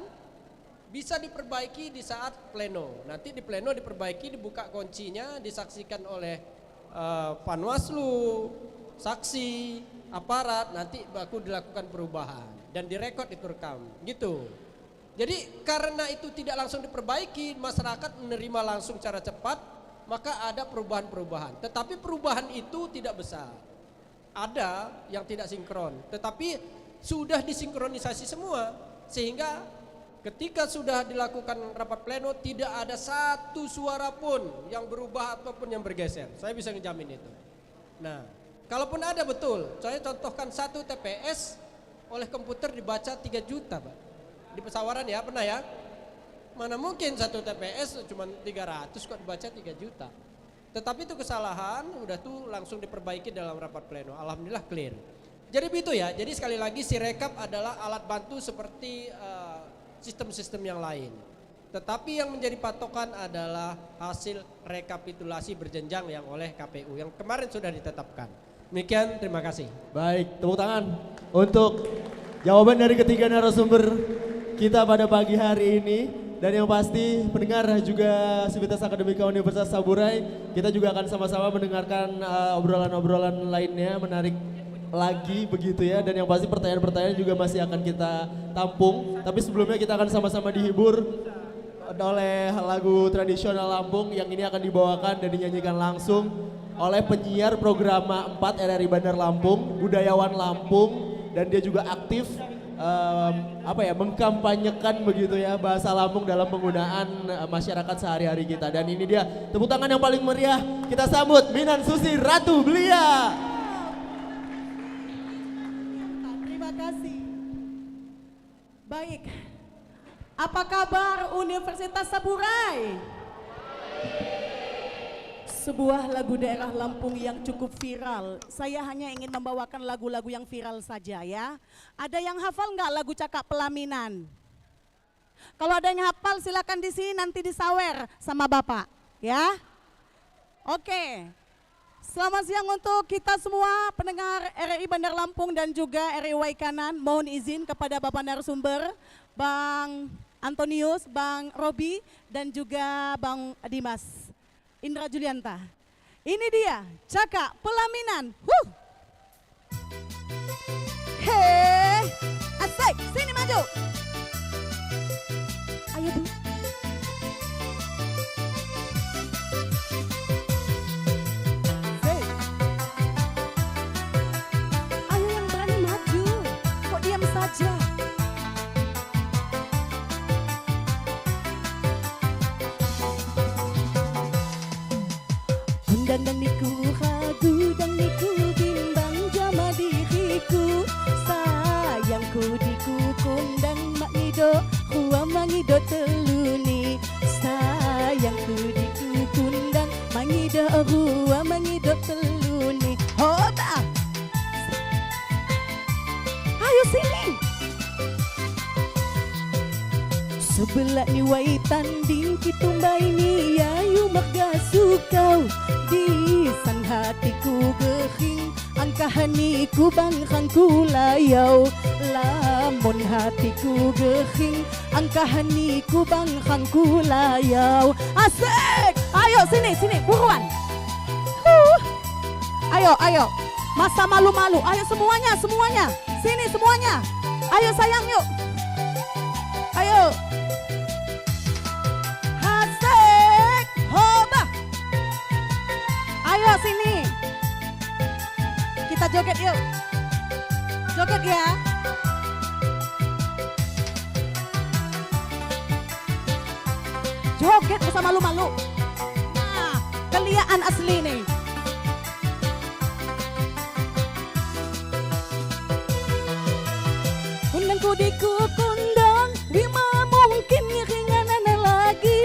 bisa diperbaiki di saat pleno. Nanti di pleno diperbaiki, dibuka kuncinya, disaksikan oleh Panwaslu, saksi, aparat, nanti baku dilakukan perubahan dan direkod itu rekam gitu. Jadi karena itu tidak langsung diperbaiki, masyarakat menerima langsung secara cepat, maka ada perubahan-perubahan. Tetapi perubahan itu tidak besar. Ada yang tidak sinkron, tetapi sudah disinkronisasi semua sehingga ketika sudah dilakukan rapat pleno tidak ada satu suara pun yang berubah ataupun yang bergeser. Saya bisa ngejamin itu. Nah, kalaupun ada betul, saya contohkan 1 TPS oleh komputer dibaca 3 juta, Pak. Di pesawaran ya, pernah ya? Mana mungkin 1 TPS cuma 300 kok dibaca 3 juta. Tetapi itu kesalahan, udah tuh langsung diperbaiki dalam rapat pleno. Alhamdulillah clear. Jadi begitu ya, jadi sekali lagi Sirekap adalah alat bantu seperti sistem-sistem yang lain. Tetapi yang menjadi patokan adalah hasil rekapitulasi berjenjang yang oleh KPU yang kemarin sudah ditetapkan. Demikian, terima kasih. Baik, tepuk tangan untuk jawaban dari ketiga narasumber kita pada pagi hari ini. Dan yang pasti pendengar juga Sivitas Akademika Universitas Saburai, kita juga akan sama-sama mendengarkan obrolan-obrolan lainnya menarik lagi begitu ya, dan yang pasti pertanyaan-pertanyaan juga masih akan kita tampung. Tapi sebelumnya kita akan sama-sama dihibur oleh lagu tradisional Lampung yang ini akan dibawakan dan dinyanyikan langsung oleh penyiar program 4 RRI Bandar Lampung, budayawan Lampung, dan dia juga aktif mengkampanyekan begitu ya bahasa Lampung dalam penggunaan masyarakat sehari-hari kita. Dan ini dia tepuk tangan yang paling meriah, kita sambut Minan Susi Ratu Belia. Terima kasih. Baik, apa kabar Universitas Saburai? Sebuah lagu daerah Lampung yang cukup viral. Saya hanya ingin membawakan lagu-lagu yang viral saja ya. Ada yang hafal nggak lagu Cakak Pelaminan? Kalau ada yang hafal silakan di sini nanti disawer sama Bapak ya. Oke. Selamat siang untuk kita semua pendengar RRI Bandar Lampung dan juga RRI Waikanan. Mohon izin kepada Bapak narasumber, Bang Antonius, Bang Robi, dan juga Bang Dimas Indra Julianta. Ini dia Cakak Pelaminan. Hei, asik, sini maju. Ayo Bu. Ayo yang berani maju. Kok diam saja? Undang niku hagu dan niku bimbang jama diriku, sayangku diku kundang mak nido huwa mangido teluni, sayangku diku kundang mangido rua mengidop teluni. Hoba. Ayo sini. Sebelah ni wai tanding kitumbai ni ayu marga sukau. Di san hatiku gering angkahaniku bangrangku layau. Lamun hatiku gering angkahaniku bangrangku layau. Asik. Ayo sini buruan. Ayo. Masa malu-malu. Ayo semuanya. Sini semuanya. Ayo sayang yuk. Ayo. Asik. Hoba. Ayo sini. Kita joget yuk. Joget ya. Joget bersama malu-malu. Nah, keliaan asli nih. Undangku dikukundang, bima mungkin ringanan lagi.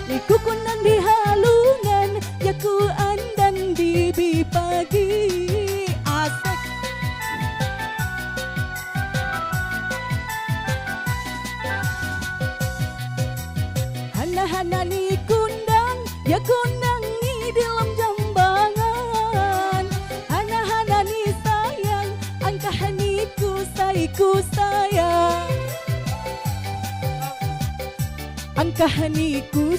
Dikukundang di halungan, yaku andan di pagi. Asik. Hana-hana ni kundang, ya kundang ni dalam jambangan. Hana-hana ni sayang, angkahaniku sayang. Angkahaniku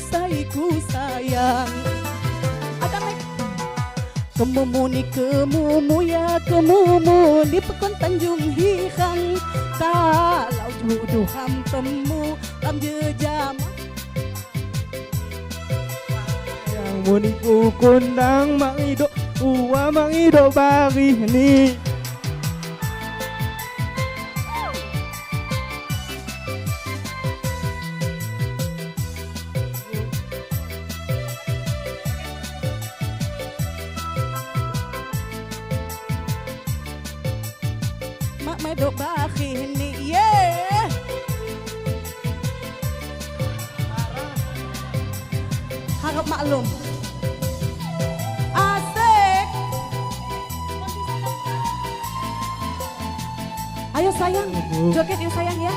sayang. Ada mek. Kemumu ni kemumu ya kemumu di Pekon Tanjung Hirang. Kalau jodoh ham temu lam jejam. Yang muniku kundang mangido uwa mangido bari ni. Mak medok bari ni. Yeah. Harap maklum. Asik. Ayo sayang, joget yuk sayang ya.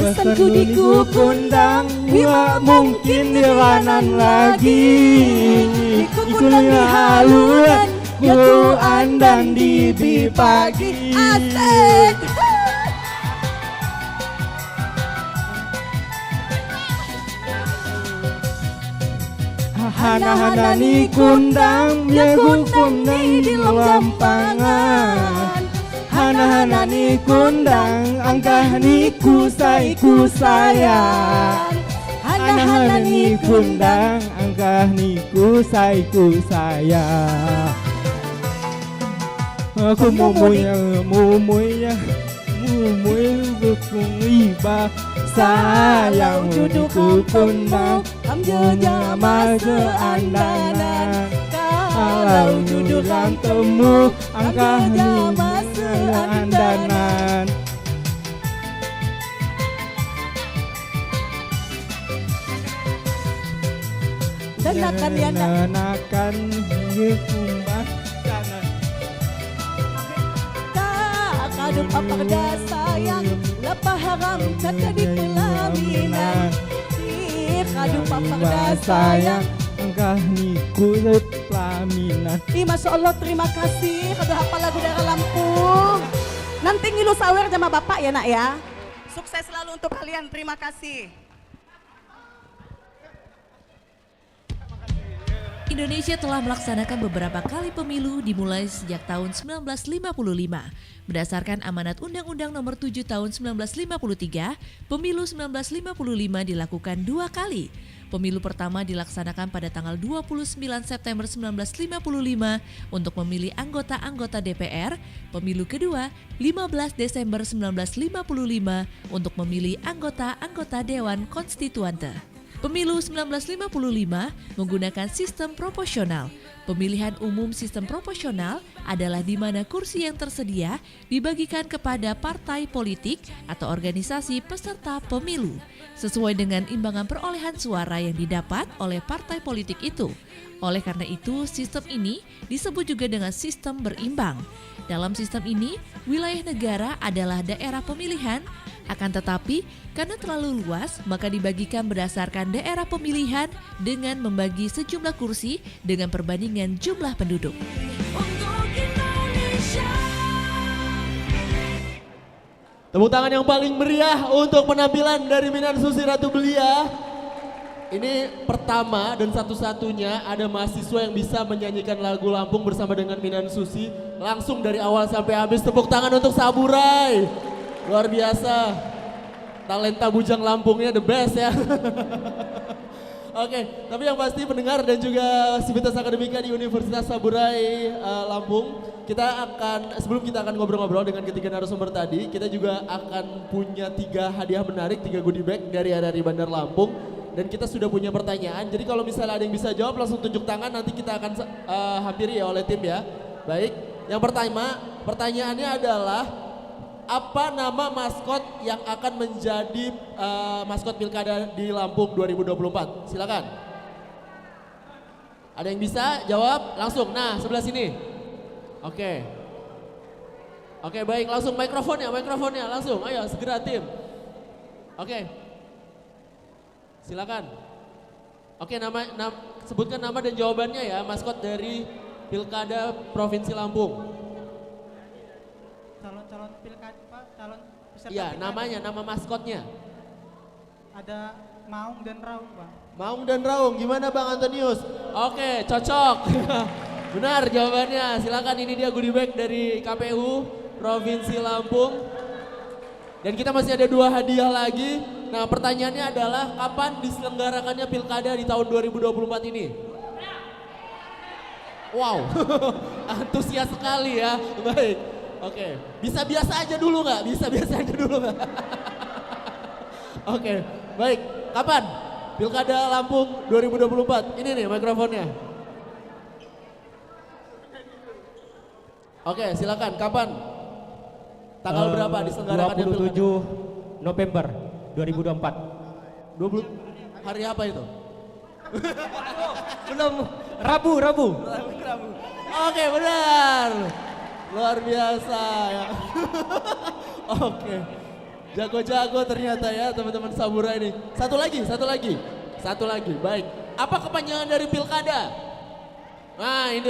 Pesanku dikukundang, gak mungkin diranan lagi. Dikukundang di haluan, ku andan di pagi. Asik. Hana-hana ni kundang, ya kundang di lampangan. Hana-hana ni kundang, angkah ni sayang. Hana-hana ni kundang, angkah ni sayang. Aku mumuya berkung iba sayang duduk kundang, ambilnya masa andanan. Kalau duduk temu, angkah ni andanan. Danakan ya nak. Danakan kumbah kanan. Kadu papada sayang, lapah haram cakap di pelaminan. Kadu papada sayang, angkah ni kulit pelaminan. Masya Allah, terima kasih. Kadu hafal lagu daerah Lampung. Nanti ngilu sawer sama bapak ya nak ya. Sukses selalu untuk kalian, terima kasih. Indonesia telah melaksanakan beberapa kali pemilu dimulai sejak tahun 1955. Berdasarkan amanat Undang-Undang Nomor 7 Tahun 1953, pemilu 1955 dilakukan 2 kali. Pemilu pertama dilaksanakan pada tanggal 29 September 1955 untuk memilih anggota-anggota DPR. Pemilu kedua 15 Desember 1955 untuk memilih anggota-anggota Dewan Konstituante. Pemilu 1955 menggunakan sistem proporsional. Pemilihan umum sistem proporsional adalah di mana kursi yang tersedia dibagikan kepada partai politik atau organisasi peserta pemilu, sesuai dengan imbangan perolehan suara yang didapat oleh partai politik itu. Oleh karena itu, sistem ini disebut juga dengan sistem berimbang. Dalam sistem ini, wilayah negara adalah daerah pemilihan. Akan tetapi, karena terlalu luas, maka dibagikan berdasarkan daerah pemilihan dengan membagi sejumlah kursi dengan perbandingan jumlah penduduk. Tepuk tangan yang paling meriah untuk penampilan dari Minan Susi Ratu Belia. Ini pertama dan satu-satunya ada mahasiswa yang bisa menyanyikan lagu Lampung bersama dengan Minan Susi langsung dari awal sampai habis. Tepuk tangan untuk Saburai. Luar biasa. Talenta bujang Lampungnya the best ya. Oke, tapi yang pasti pendengar dan juga Sivitas Akademika di Universitas Saburai Lampung, sebelum kita akan ngobrol-ngobrol dengan ketiga narasumber tadi, kita juga akan punya 3 hadiah menarik, 3 goodie bag dari RRI Bandar Lampung. Dan kita sudah punya pertanyaan, jadi kalau misalnya ada yang bisa jawab langsung tunjuk tangan, nanti kita akan hampiri ya oleh tim ya. Baik, yang pertama pertanyaannya adalah apa nama maskot yang akan menjadi maskot Pilkada di Lampung 2024? Silakan. Ada yang bisa jawab? Langsung. Nah, sebelah sini. Oke. Oke, baik, langsung mikrofonnya langsung. Ayo, segera tim. Oke. Silakan. Oke, sebutkan nama dan jawabannya ya, maskot dari Pilkada Provinsi Lampung. Calon pilkada, Pak, calon peserta Iya, pilkada. nama maskotnya. Ada Maung dan Raung, Pak. Maung dan Raung, gimana Bang Antonius? Oke, cocok. Benar jawabannya. Silakan, ini dia goodie bag dari KPU Provinsi Lampung. Dan kita masih ada 2 hadiah lagi. Nah, pertanyaannya adalah kapan diselenggarakannya Pilkada di tahun 2024 ini? Wow, antusias sekali ya. Baik. Oke, bisa biasa aja dulu nggak? Oke, baik. Kapan? Pilkada Lampung 2024. Ini nih mikrofonnya. Oke, silakan. Kapan? Tanggal berapa diselenggarakannya Pilkada? 27 November 2024. 20 hari apa itu? Belum, Rabu. Oke, benar. Luar biasa ya. Oke. Jago-jago ternyata ya teman-teman Saburai ini. Satu lagi. Baik. Apa kepanjangan dari Pilkada? Nah, itu.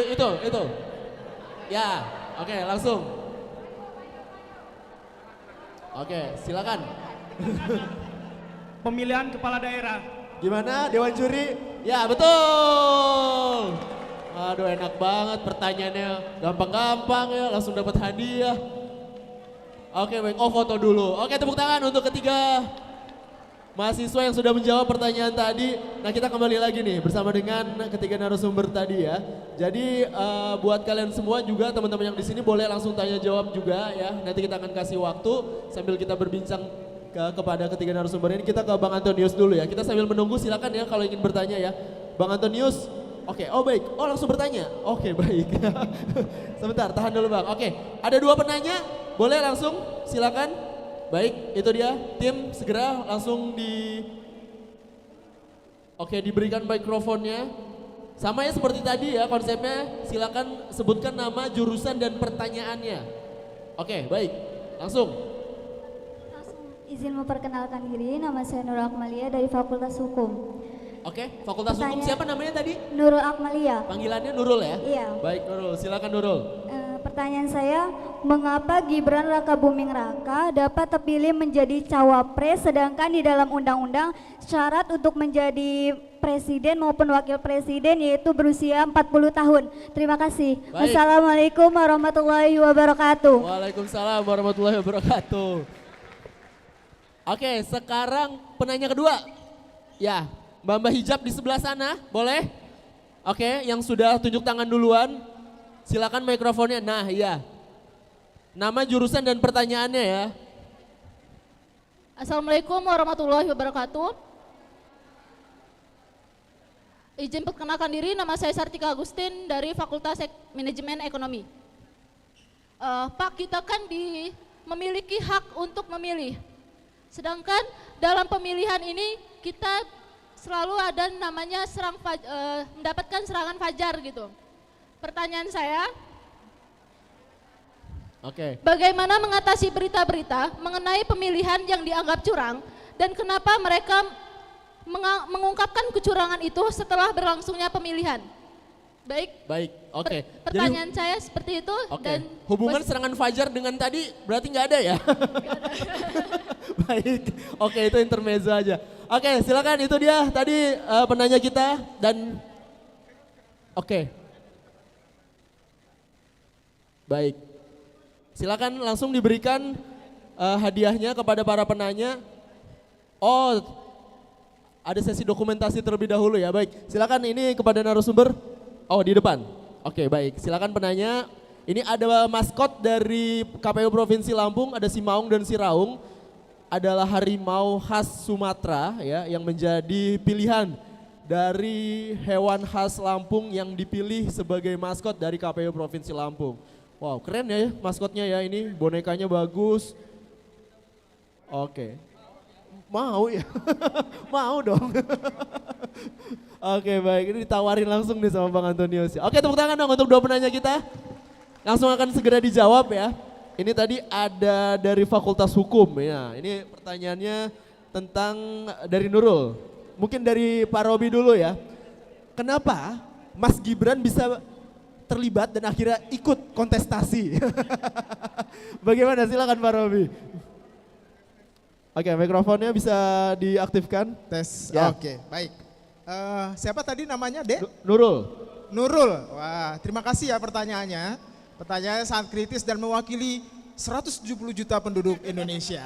Ya, oke, langsung. Oke, silakan. Pemilihan kepala daerah. Gimana Dewan Juri? Ya, betul. Aduh, enak banget pertanyaannya, gampang-gampang ya, langsung dapat hadiah. Oke, baik. Oh, foto dulu. Oke, tepuk tangan untuk ketiga mahasiswa yang sudah menjawab pertanyaan tadi. Nah, kita kembali lagi nih bersama dengan ketiga narasumber tadi ya. Jadi buat kalian semua juga teman-teman yang di sini boleh langsung tanya jawab juga ya. Nanti kita akan kasih waktu sambil kita berbincang kepada ketiga narasumber ini. Kita ke Bang Antonius dulu ya. Kita sambil menunggu, silakan ya kalau ingin bertanya ya. Bang Antonius. Oke, oh baik. Oh, langsung bertanya. Oke, baik. Sebentar, tahan dulu Bang. Oke, ada 2 penanya. Boleh langsung, silakan. Baik, itu dia. Tim segera langsung diberikan mikrofonnya. Sama ya seperti tadi ya konsepnya. Silakan sebutkan nama, jurusan dan pertanyaannya. Oke, baik. Langsung. Izin memperkenalkan diri, nama saya Nurul Akmalia dari Fakultas Hukum. Oke, Fakultas Hukum siapa namanya tadi? Nurul Akmalia. Panggilannya Nurul ya? Iya. Baik Nurul, silakan Nurul. Pertanyaan saya, mengapa Gibran Rakabuming Raka dapat terpilih menjadi cawapres sedangkan di dalam undang-undang syarat untuk menjadi presiden maupun wakil presiden yaitu berusia 40 tahun. Terima kasih. Baik. Wassalamualaikum warahmatullahi wabarakatuh. Waalaikumsalam warahmatullahi wabarakatuh. Oke, sekarang penanya kedua. Ya, Mbak hijab di sebelah sana, boleh? Oke, yang sudah tunjuk tangan duluan, silakan mikrofonnya. Nah, iya. Nama, jurusan, dan pertanyaannya ya. Assalamualaikum warahmatullahi wabarakatuh. Izin perkenalkan diri, nama saya Sartika Agustin dari Fakultas Manajemen Ekonomi. Pak, kita kan memiliki hak untuk memilih. Sedangkan dalam pemilihan ini kita selalu ada namanya mendapatkan serangan fajar gitu. Pertanyaan saya, bagaimana mengatasi berita-berita mengenai pemilihan yang dianggap curang dan kenapa mereka mengungkapkan kecurangan itu setelah berlangsungnya pemilihan? Baik, oke. Pertanyaan saya seperti itu. Dan hubungan serangan fajar dengan tadi berarti nggak ada ya? Baik, oke, itu intermezzo aja. Oke, silakan, itu dia tadi penanya kita dan oke. Baik, silakan langsung diberikan hadiahnya kepada para penanya. Oh, ada sesi dokumentasi terlebih dahulu ya. Baik, silakan ini kepada narasumber. Oh, di depan. Oke, baik. Silakan penanya. Ini ada maskot dari KPU Provinsi Lampung, ada si Maung dan si Raung. Adalah harimau khas Sumatera ya, yang menjadi pilihan dari hewan khas Lampung yang dipilih sebagai maskot dari KPU Provinsi Lampung. Wow, keren ya maskotnya ya, ini bonekanya bagus. Oke. Mau ya? Mau dong. Oke, baik, ini ditawarin langsung nih sama Bang Antonius. Oke, tepuk tangan dong untuk dua penanya kita. Langsung akan segera dijawab ya. Ini tadi ada dari Fakultas Hukum ya. Ini pertanyaannya tentang dari Nurul. Mungkin dari Pak Robi dulu ya. Kenapa Mas Gibran bisa terlibat dan akhirnya ikut kontestasi? Bagaimana, silakan Pak Robi. Oke, mikrofonnya bisa diaktifkan. Tes, ya. Oke, baik. Siapa tadi namanya, Dek? Nurul. Nurul, wah terima kasih ya pertanyaannya. Pertanyaannya sangat kritis dan mewakili 170 juta penduduk Indonesia.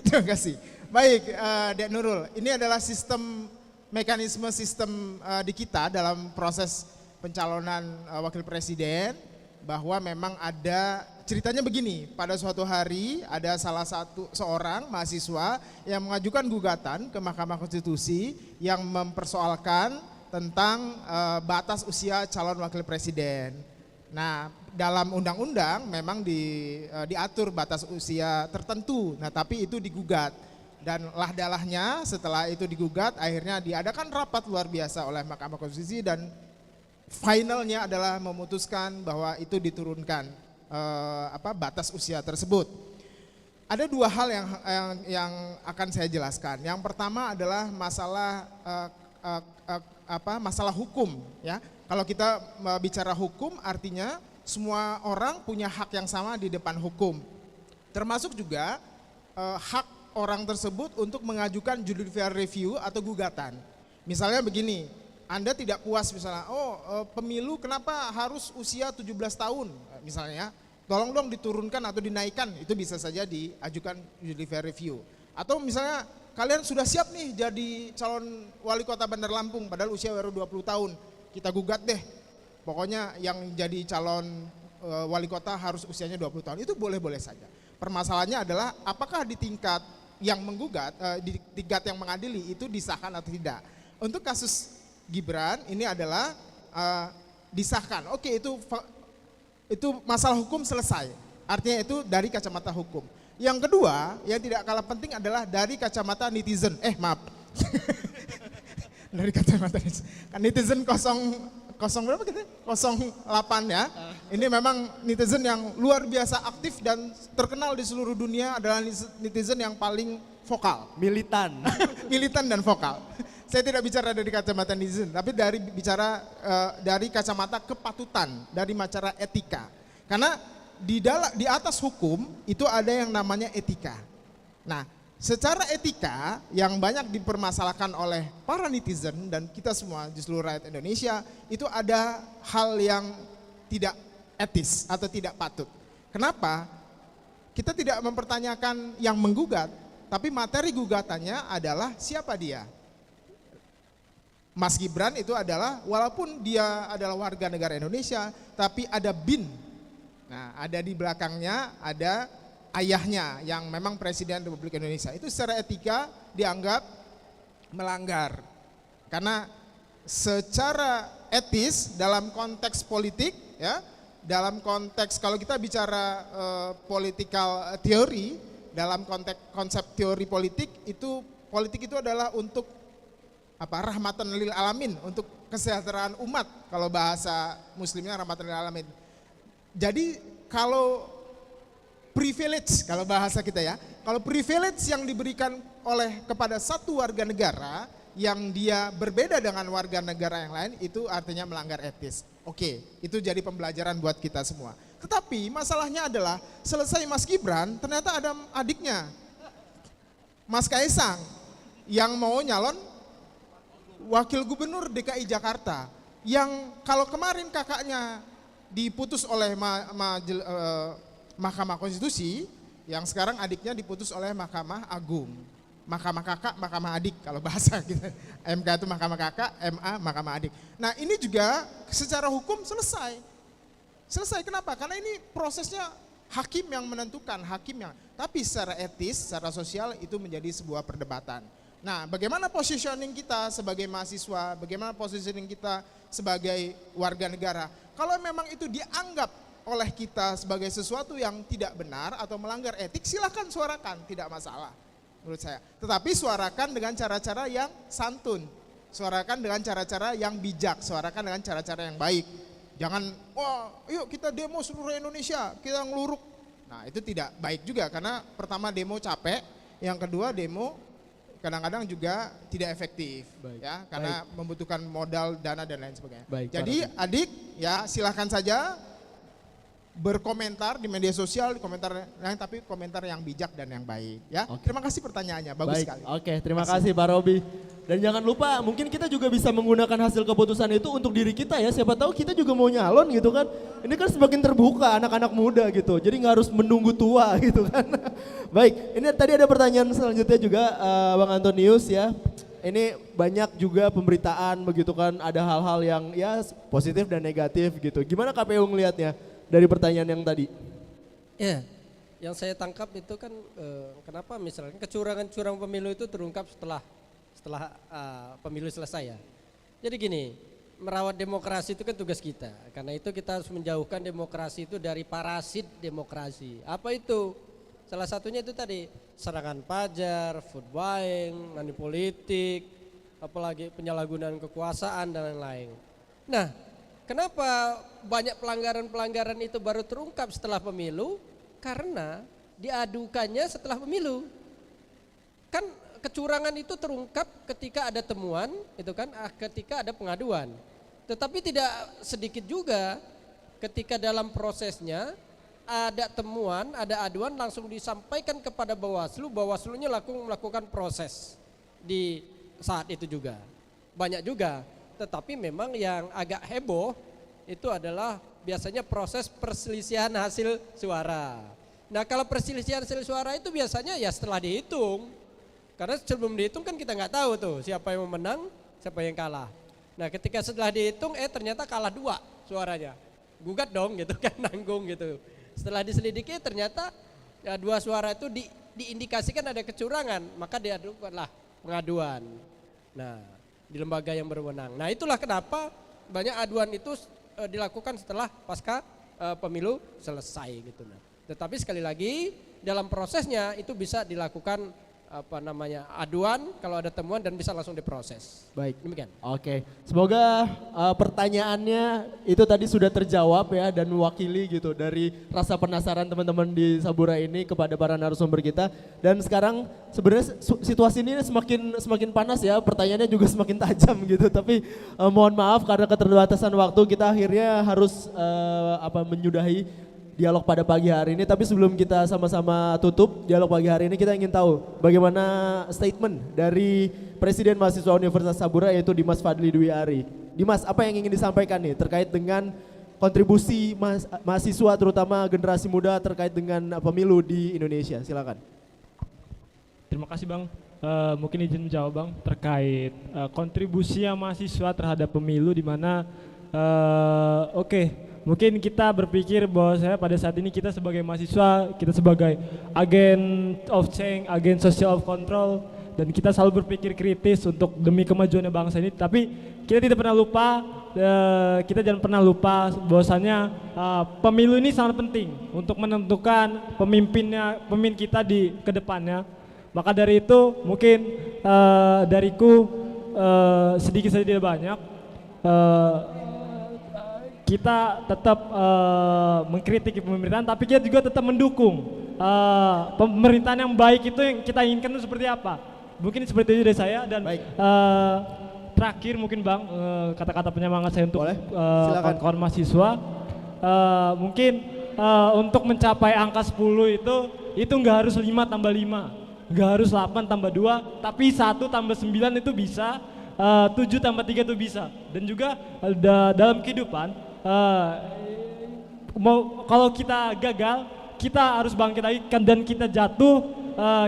Terima kasih. Baik, Dek Nurul, ini adalah mekanisme sistem di kita dalam proses pencalonan wakil presiden, bahwa memang ada ceritanya begini, pada suatu hari ada seorang mahasiswa yang mengajukan gugatan ke Mahkamah Konstitusi yang mempersoalkan tentang batas usia calon wakil presiden. Nah, dalam undang-undang memang diatur batas usia tertentu, nah tapi itu digugat. Dan lah-dalahnya setelah itu digugat, akhirnya diadakan rapat luar biasa oleh Mahkamah Konstitusi dan finalnya adalah memutuskan bahwa itu diturunkan batas usia tersebut. Ada dua hal yang akan saya jelaskan. Yang pertama adalah masalah hukum ya. Kalau kita bicara hukum artinya semua orang punya hak yang sama di depan hukum. Termasuk juga hak orang tersebut untuk mengajukan judicial review atau gugatan. Misalnya begini, Anda tidak puas misalnya, pemilu kenapa harus usia 17 tahun misalnya, tolong dong diturunkan atau dinaikkan, itu bisa saja diajukan judicial review. Atau misalnya kalian sudah siap nih jadi calon wali kota Bandar Lampung padahal usia baru 20 tahun, kita gugat deh, pokoknya yang jadi calon wali kota harus usianya 20 tahun, itu boleh-boleh saja. Permasalahannya adalah apakah di tingkat yang menggugat, di tingkat yang mengadili itu disahkan atau tidak. Untuk kasus Gibran ini adalah disahkan. Oke, itu masalah hukum selesai. Artinya itu dari kacamata hukum. Yang kedua, yang tidak kalah penting adalah dari kacamata netizen. Dari kacamata netizen 08 ya. Ini memang netizen yang luar biasa aktif dan terkenal di seluruh dunia, adalah netizen yang paling vokal. Militan. Militan dan vokal. Saya tidak bicara dari kacamata netizen, tapi dari kacamata kepatutan, dari bicara etika. Karena di atas hukum itu ada yang namanya etika. Nah, secara etika yang banyak dipermasalahkan oleh para netizen dan kita semua di seluruh rakyat Indonesia, itu ada hal yang tidak etis atau tidak patut. Kenapa? Kita tidak mempertanyakan yang menggugat, tapi materi gugatannya adalah siapa dia. Mas Gibran itu adalah, walaupun dia adalah warga negara Indonesia, tapi ada BIN. Nah, ada di belakangnya, ada ayahnya yang memang Presiden Republik Indonesia. Itu secara etika dianggap melanggar. Karena secara etis dalam konteks politik, ya, dalam konteks kalau kita bicara political theory, dalam konteks konsep teori politik itu adalah untuk rahmatan lil alamin, untuk kesejahteraan umat, kalau bahasa muslimnya rahmatan lil alamin. Jadi kalau privilege, kalau bahasa kita ya, kalau privilege yang diberikan kepada satu warga negara yang dia berbeda dengan warga negara yang lain, itu artinya melanggar etis. Oke, itu jadi pembelajaran buat kita semua. Tetapi masalahnya adalah selesai Mas Gibran, ternyata ada adiknya, Mas Kaisang, yang mau nyalon Wakil Gubernur DKI Jakarta, yang kalau kemarin kakaknya diputus oleh Mahkamah Konstitusi, yang sekarang adiknya diputus oleh Mahkamah Agung. Mahkamah kakak, mahkamah adik kalau bahasa kita. MK itu mahkamah kakak, MA mahkamah adik. Nah, ini juga secara hukum selesai. Selesai kenapa? Karena ini prosesnya hakim yang menentukan, tapi secara etis, secara sosial itu menjadi sebuah perdebatan. Nah, bagaimana positioning kita sebagai mahasiswa, bagaimana positioning kita sebagai warga negara. Kalau memang itu dianggap oleh kita sebagai sesuatu yang tidak benar atau melanggar etik, silakan suarakan, tidak masalah menurut saya. Tetapi suarakan dengan cara-cara yang santun, suarakan dengan cara-cara yang bijak, suarakan dengan cara-cara yang baik. Jangan, yuk kita demo seluruh Indonesia, kita ngeluruk. Nah, itu tidak baik juga, karena pertama demo capek, yang kedua demo kadang-kadang juga tidak efektif, ya, karena membutuhkan modal, dana dan lain sebagainya. Jadi adik, ya silahkan saja berkomentar di media sosial, di komentar lain, tapi komentar yang bijak dan yang baik. Ya, terima kasih pertanyaannya, bagus sekali. Oke, terima kasih Pak Robi. Dan jangan lupa, mungkin kita juga bisa menggunakan hasil keputusan itu untuk diri kita ya. Siapa tahu kita juga mau nyalon gitu kan. Ini kan semakin terbuka anak-anak muda gitu. Jadi nggak harus menunggu tua gitu kan. Baik, ini tadi ada pertanyaan selanjutnya juga Bang Antonius ya. Ini banyak juga pemberitaan begitu kan, ada hal-hal yang ya positif dan negatif gitu. Gimana KPU ngelihatnya dari pertanyaan yang tadi? Ya, yang saya tangkap itu kan kenapa misalnya kecurangan-curangan pemilu itu terungkap setelah pemilu selesai ya. Jadi gini, merawat demokrasi itu kan tugas kita. Karena itu kita harus menjauhkan demokrasi itu dari parasit demokrasi. Apa itu? Salah satunya itu tadi serangan pajar, food buying, money politik, apalagi penyalahgunaan kekuasaan dan lain-lain. Nah, kenapa banyak pelanggaran-pelanggaran itu baru terungkap setelah pemilu? Karena diadukannya setelah pemilu. Kan kecurangan itu terungkap ketika ada temuan, itu kan, ketika ada pengaduan. Tetapi tidak sedikit juga ketika dalam prosesnya ada temuan, ada aduan langsung disampaikan kepada Bawaslu, Bawaslu-nya melakukan proses di saat itu juga. Banyak juga, tetapi memang yang agak heboh itu adalah biasanya proses perselisihan hasil suara. Nah, kalau perselisihan hasil suara itu biasanya ya setelah dihitung. Karena sebelum dihitung kan kita nggak tahu tuh siapa yang menang, siapa yang kalah. Nah, ketika setelah dihitung ternyata kalah 2 suaranya. Gugat dong gitu kan, nanggung gitu. Setelah diselidiki ternyata ya 2 suara itu diindikasikan ada kecurangan, maka diadukanlah pengaduan. Nah, di lembaga yang berwenang. Nah, itulah kenapa banyak aduan itu dilakukan setelah pasca pemilu selesai gitu. Nah, tetapi sekali lagi dalam prosesnya itu bisa dilakukan aduan kalau ada temuan dan bisa langsung diproses. Baik. Demikian. Oke. Semoga pertanyaannya itu tadi sudah terjawab ya dan mewakili gitu dari rasa penasaran teman-teman di Sabura ini kepada para narasumber kita. Dan sekarang sebenarnya situasi ini semakin panas ya, pertanyaannya juga semakin tajam gitu. Tapi mohon maaf karena keterbatasan waktu kita akhirnya harus menyudahi dialog pada pagi hari ini. Tapi sebelum kita sama-sama tutup dialog pagi hari ini, kita ingin tahu bagaimana statement dari Presiden Mahasiswa Universitas Saburai yaitu Dimas Fadli Dwi Ari. Dimas, apa yang ingin disampaikan nih terkait dengan kontribusi mahasiswa terutama generasi muda terkait dengan pemilu di Indonesia? Silakan. Terima kasih Bang. Mungkin izin menjawab Bang terkait kontribusi mahasiswa terhadap pemilu di mana mungkin kita berpikir bahwa pada saat ini kita sebagai mahasiswa, kita sebagai agen of change, agen social of control, dan kita selalu berpikir kritis untuk demi kemajuannya bangsa ini. Tapi kita tidak pernah lupa, kita jangan pernah lupa bahwasanya pemilu ini sangat penting untuk menentukan pemimpin kita di kedepannya. Maka dari itu mungkin dariku sedikit saja tidak banyak. Kita tetap mengkritik pemerintahan, tapi kita juga tetap mendukung pemerintahan yang baik itu yang kita inginkan itu seperti apa. Mungkin seperti itu dari saya. Dan terakhir mungkin Bang, kata-kata penyemangat saya untuk kawan-kawan mahasiswa, mungkin untuk mencapai angka 10 itu nggak harus 5 tambah 5, nggak harus 8 tambah 2, tapi 1 tambah 9 itu bisa, 7 tambah 3 itu bisa. Dan juga dalam kehidupan, kalau kita gagal, kita harus bangkit lagi, dan kita jatuh,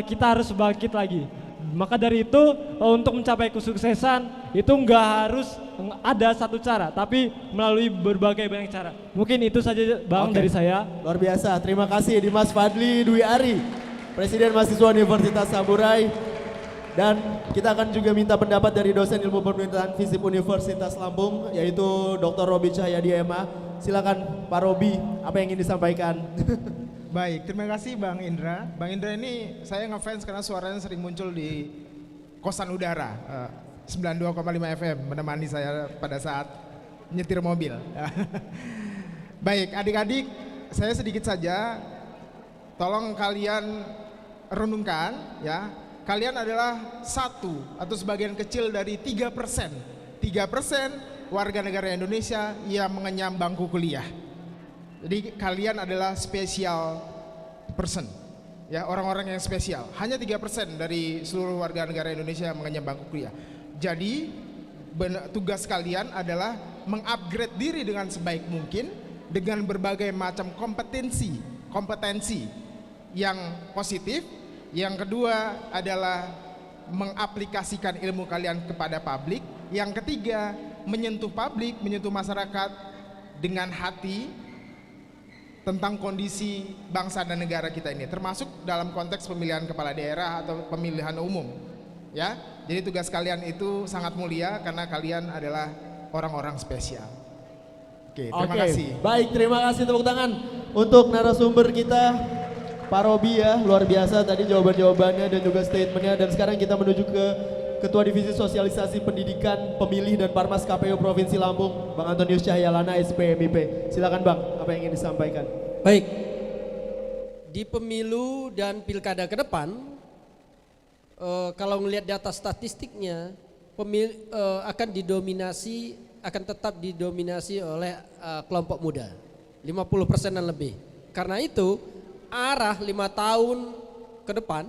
kita harus bangkit lagi. Maka dari itu untuk mencapai kesuksesan itu nggak harus ada satu cara, tapi melalui berbagai banyak cara. Mungkin itu saja Bang dari saya. Luar biasa, terima kasih Dimas Fadli Dwi Ari, Presiden Mahasiswa Universitas Saburai. Dan kita akan juga minta pendapat dari dosen ilmu pemerintahan FISIP Universitas Lampung, yaitu Dr. Robi Cahyadi MA. Silakan Pak Robi, apa yang ingin disampaikan? Baik, terima kasih Bang Indra. Bang Indra ini saya ngefans karena suaranya sering muncul di Kosan Udara 92,5 FM, menemani saya pada saat nyetir mobil. Baik, adik-adik, saya sedikit saja, tolong kalian renungkan ya. Kalian adalah satu atau sebagian kecil dari 3%. 3% warga negara Indonesia yang mengenyam bangku kuliah. Jadi kalian adalah special person, ya, orang-orang yang spesial. Hanya 3% dari seluruh warga negara Indonesia yang mengenyam bangku kuliah. Jadi tugas kalian adalah mengupgrade diri dengan sebaik mungkin dengan berbagai macam kompetensi yang positif. Yang kedua adalah mengaplikasikan ilmu kalian kepada publik. Yang ketiga, menyentuh publik, menyentuh masyarakat dengan hati tentang kondisi bangsa dan negara kita ini, termasuk dalam konteks pemilihan kepala daerah atau pemilihan umum. Ya, jadi tugas kalian itu sangat mulia karena kalian adalah orang-orang spesial. Oke, terima kasih. Baik, terima kasih, tepuk tangan untuk narasumber kita. Pak Robi ya, luar biasa tadi jawaban-jawabannya dan juga statementnya. Dan sekarang kita menuju ke Ketua Divisi Sosialisasi Pendidikan Pemilih dan Parmas KPU Provinsi Lampung, Bang Antonius Cahyalana SPMIP. Silakan Bang, apa yang ingin disampaikan? Baik, di pemilu dan pilkada ke depan, kalau melihat data statistiknya, akan tetap didominasi oleh kelompok muda, 50% dan lebih. Karena itu, arah 5 tahun ke depan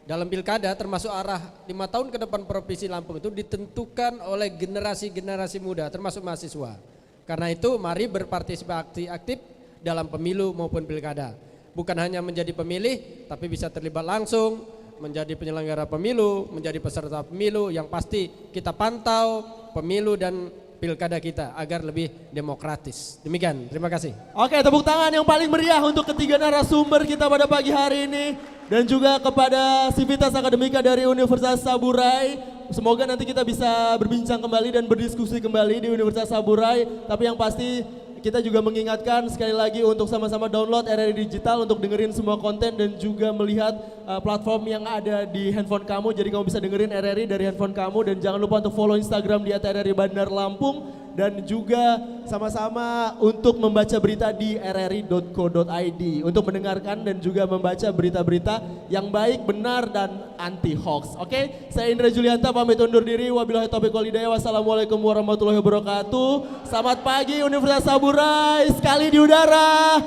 dalam pilkada, termasuk arah 5 tahun ke depan Provinsi Lampung itu ditentukan oleh generasi-generasi muda termasuk mahasiswa. Karena itu mari berpartisipasi aktif dalam pemilu maupun pilkada. Bukan hanya menjadi pemilih tapi bisa terlibat langsung menjadi penyelenggara pemilu, menjadi peserta pemilu. Yang pasti kita pantau pemilu dan pilkada kita agar lebih demokratis. Demikian, terima kasih. Oke, tepuk tangan yang paling meriah untuk ketiga narasumber kita pada pagi hari ini. Dan juga kepada Sivitas Akademika dari Universitas Saburai. Semoga nanti kita bisa berbincang kembali dan berdiskusi kembali di Universitas Saburai. Tapi yang pasti kita juga mengingatkan sekali lagi untuk sama-sama download RRI Digital untuk dengerin semua konten dan juga melihat platform yang ada di handphone kamu. Jadi kamu bisa dengerin RRI dari handphone kamu dan jangan lupa untuk follow Instagram di @RRI Bandar Lampung dan juga sama-sama untuk membaca berita di rri.co.id untuk mendengarkan dan juga membaca berita-berita yang baik, benar dan anti hoax. Oke, saya Indra Julianta pamit undur diri. Wabillahi taufiq wal hidayah. Wassalamualaikum warahmatullahi wabarakatuh. Selamat pagi Universitas Saburai, sekali di udara.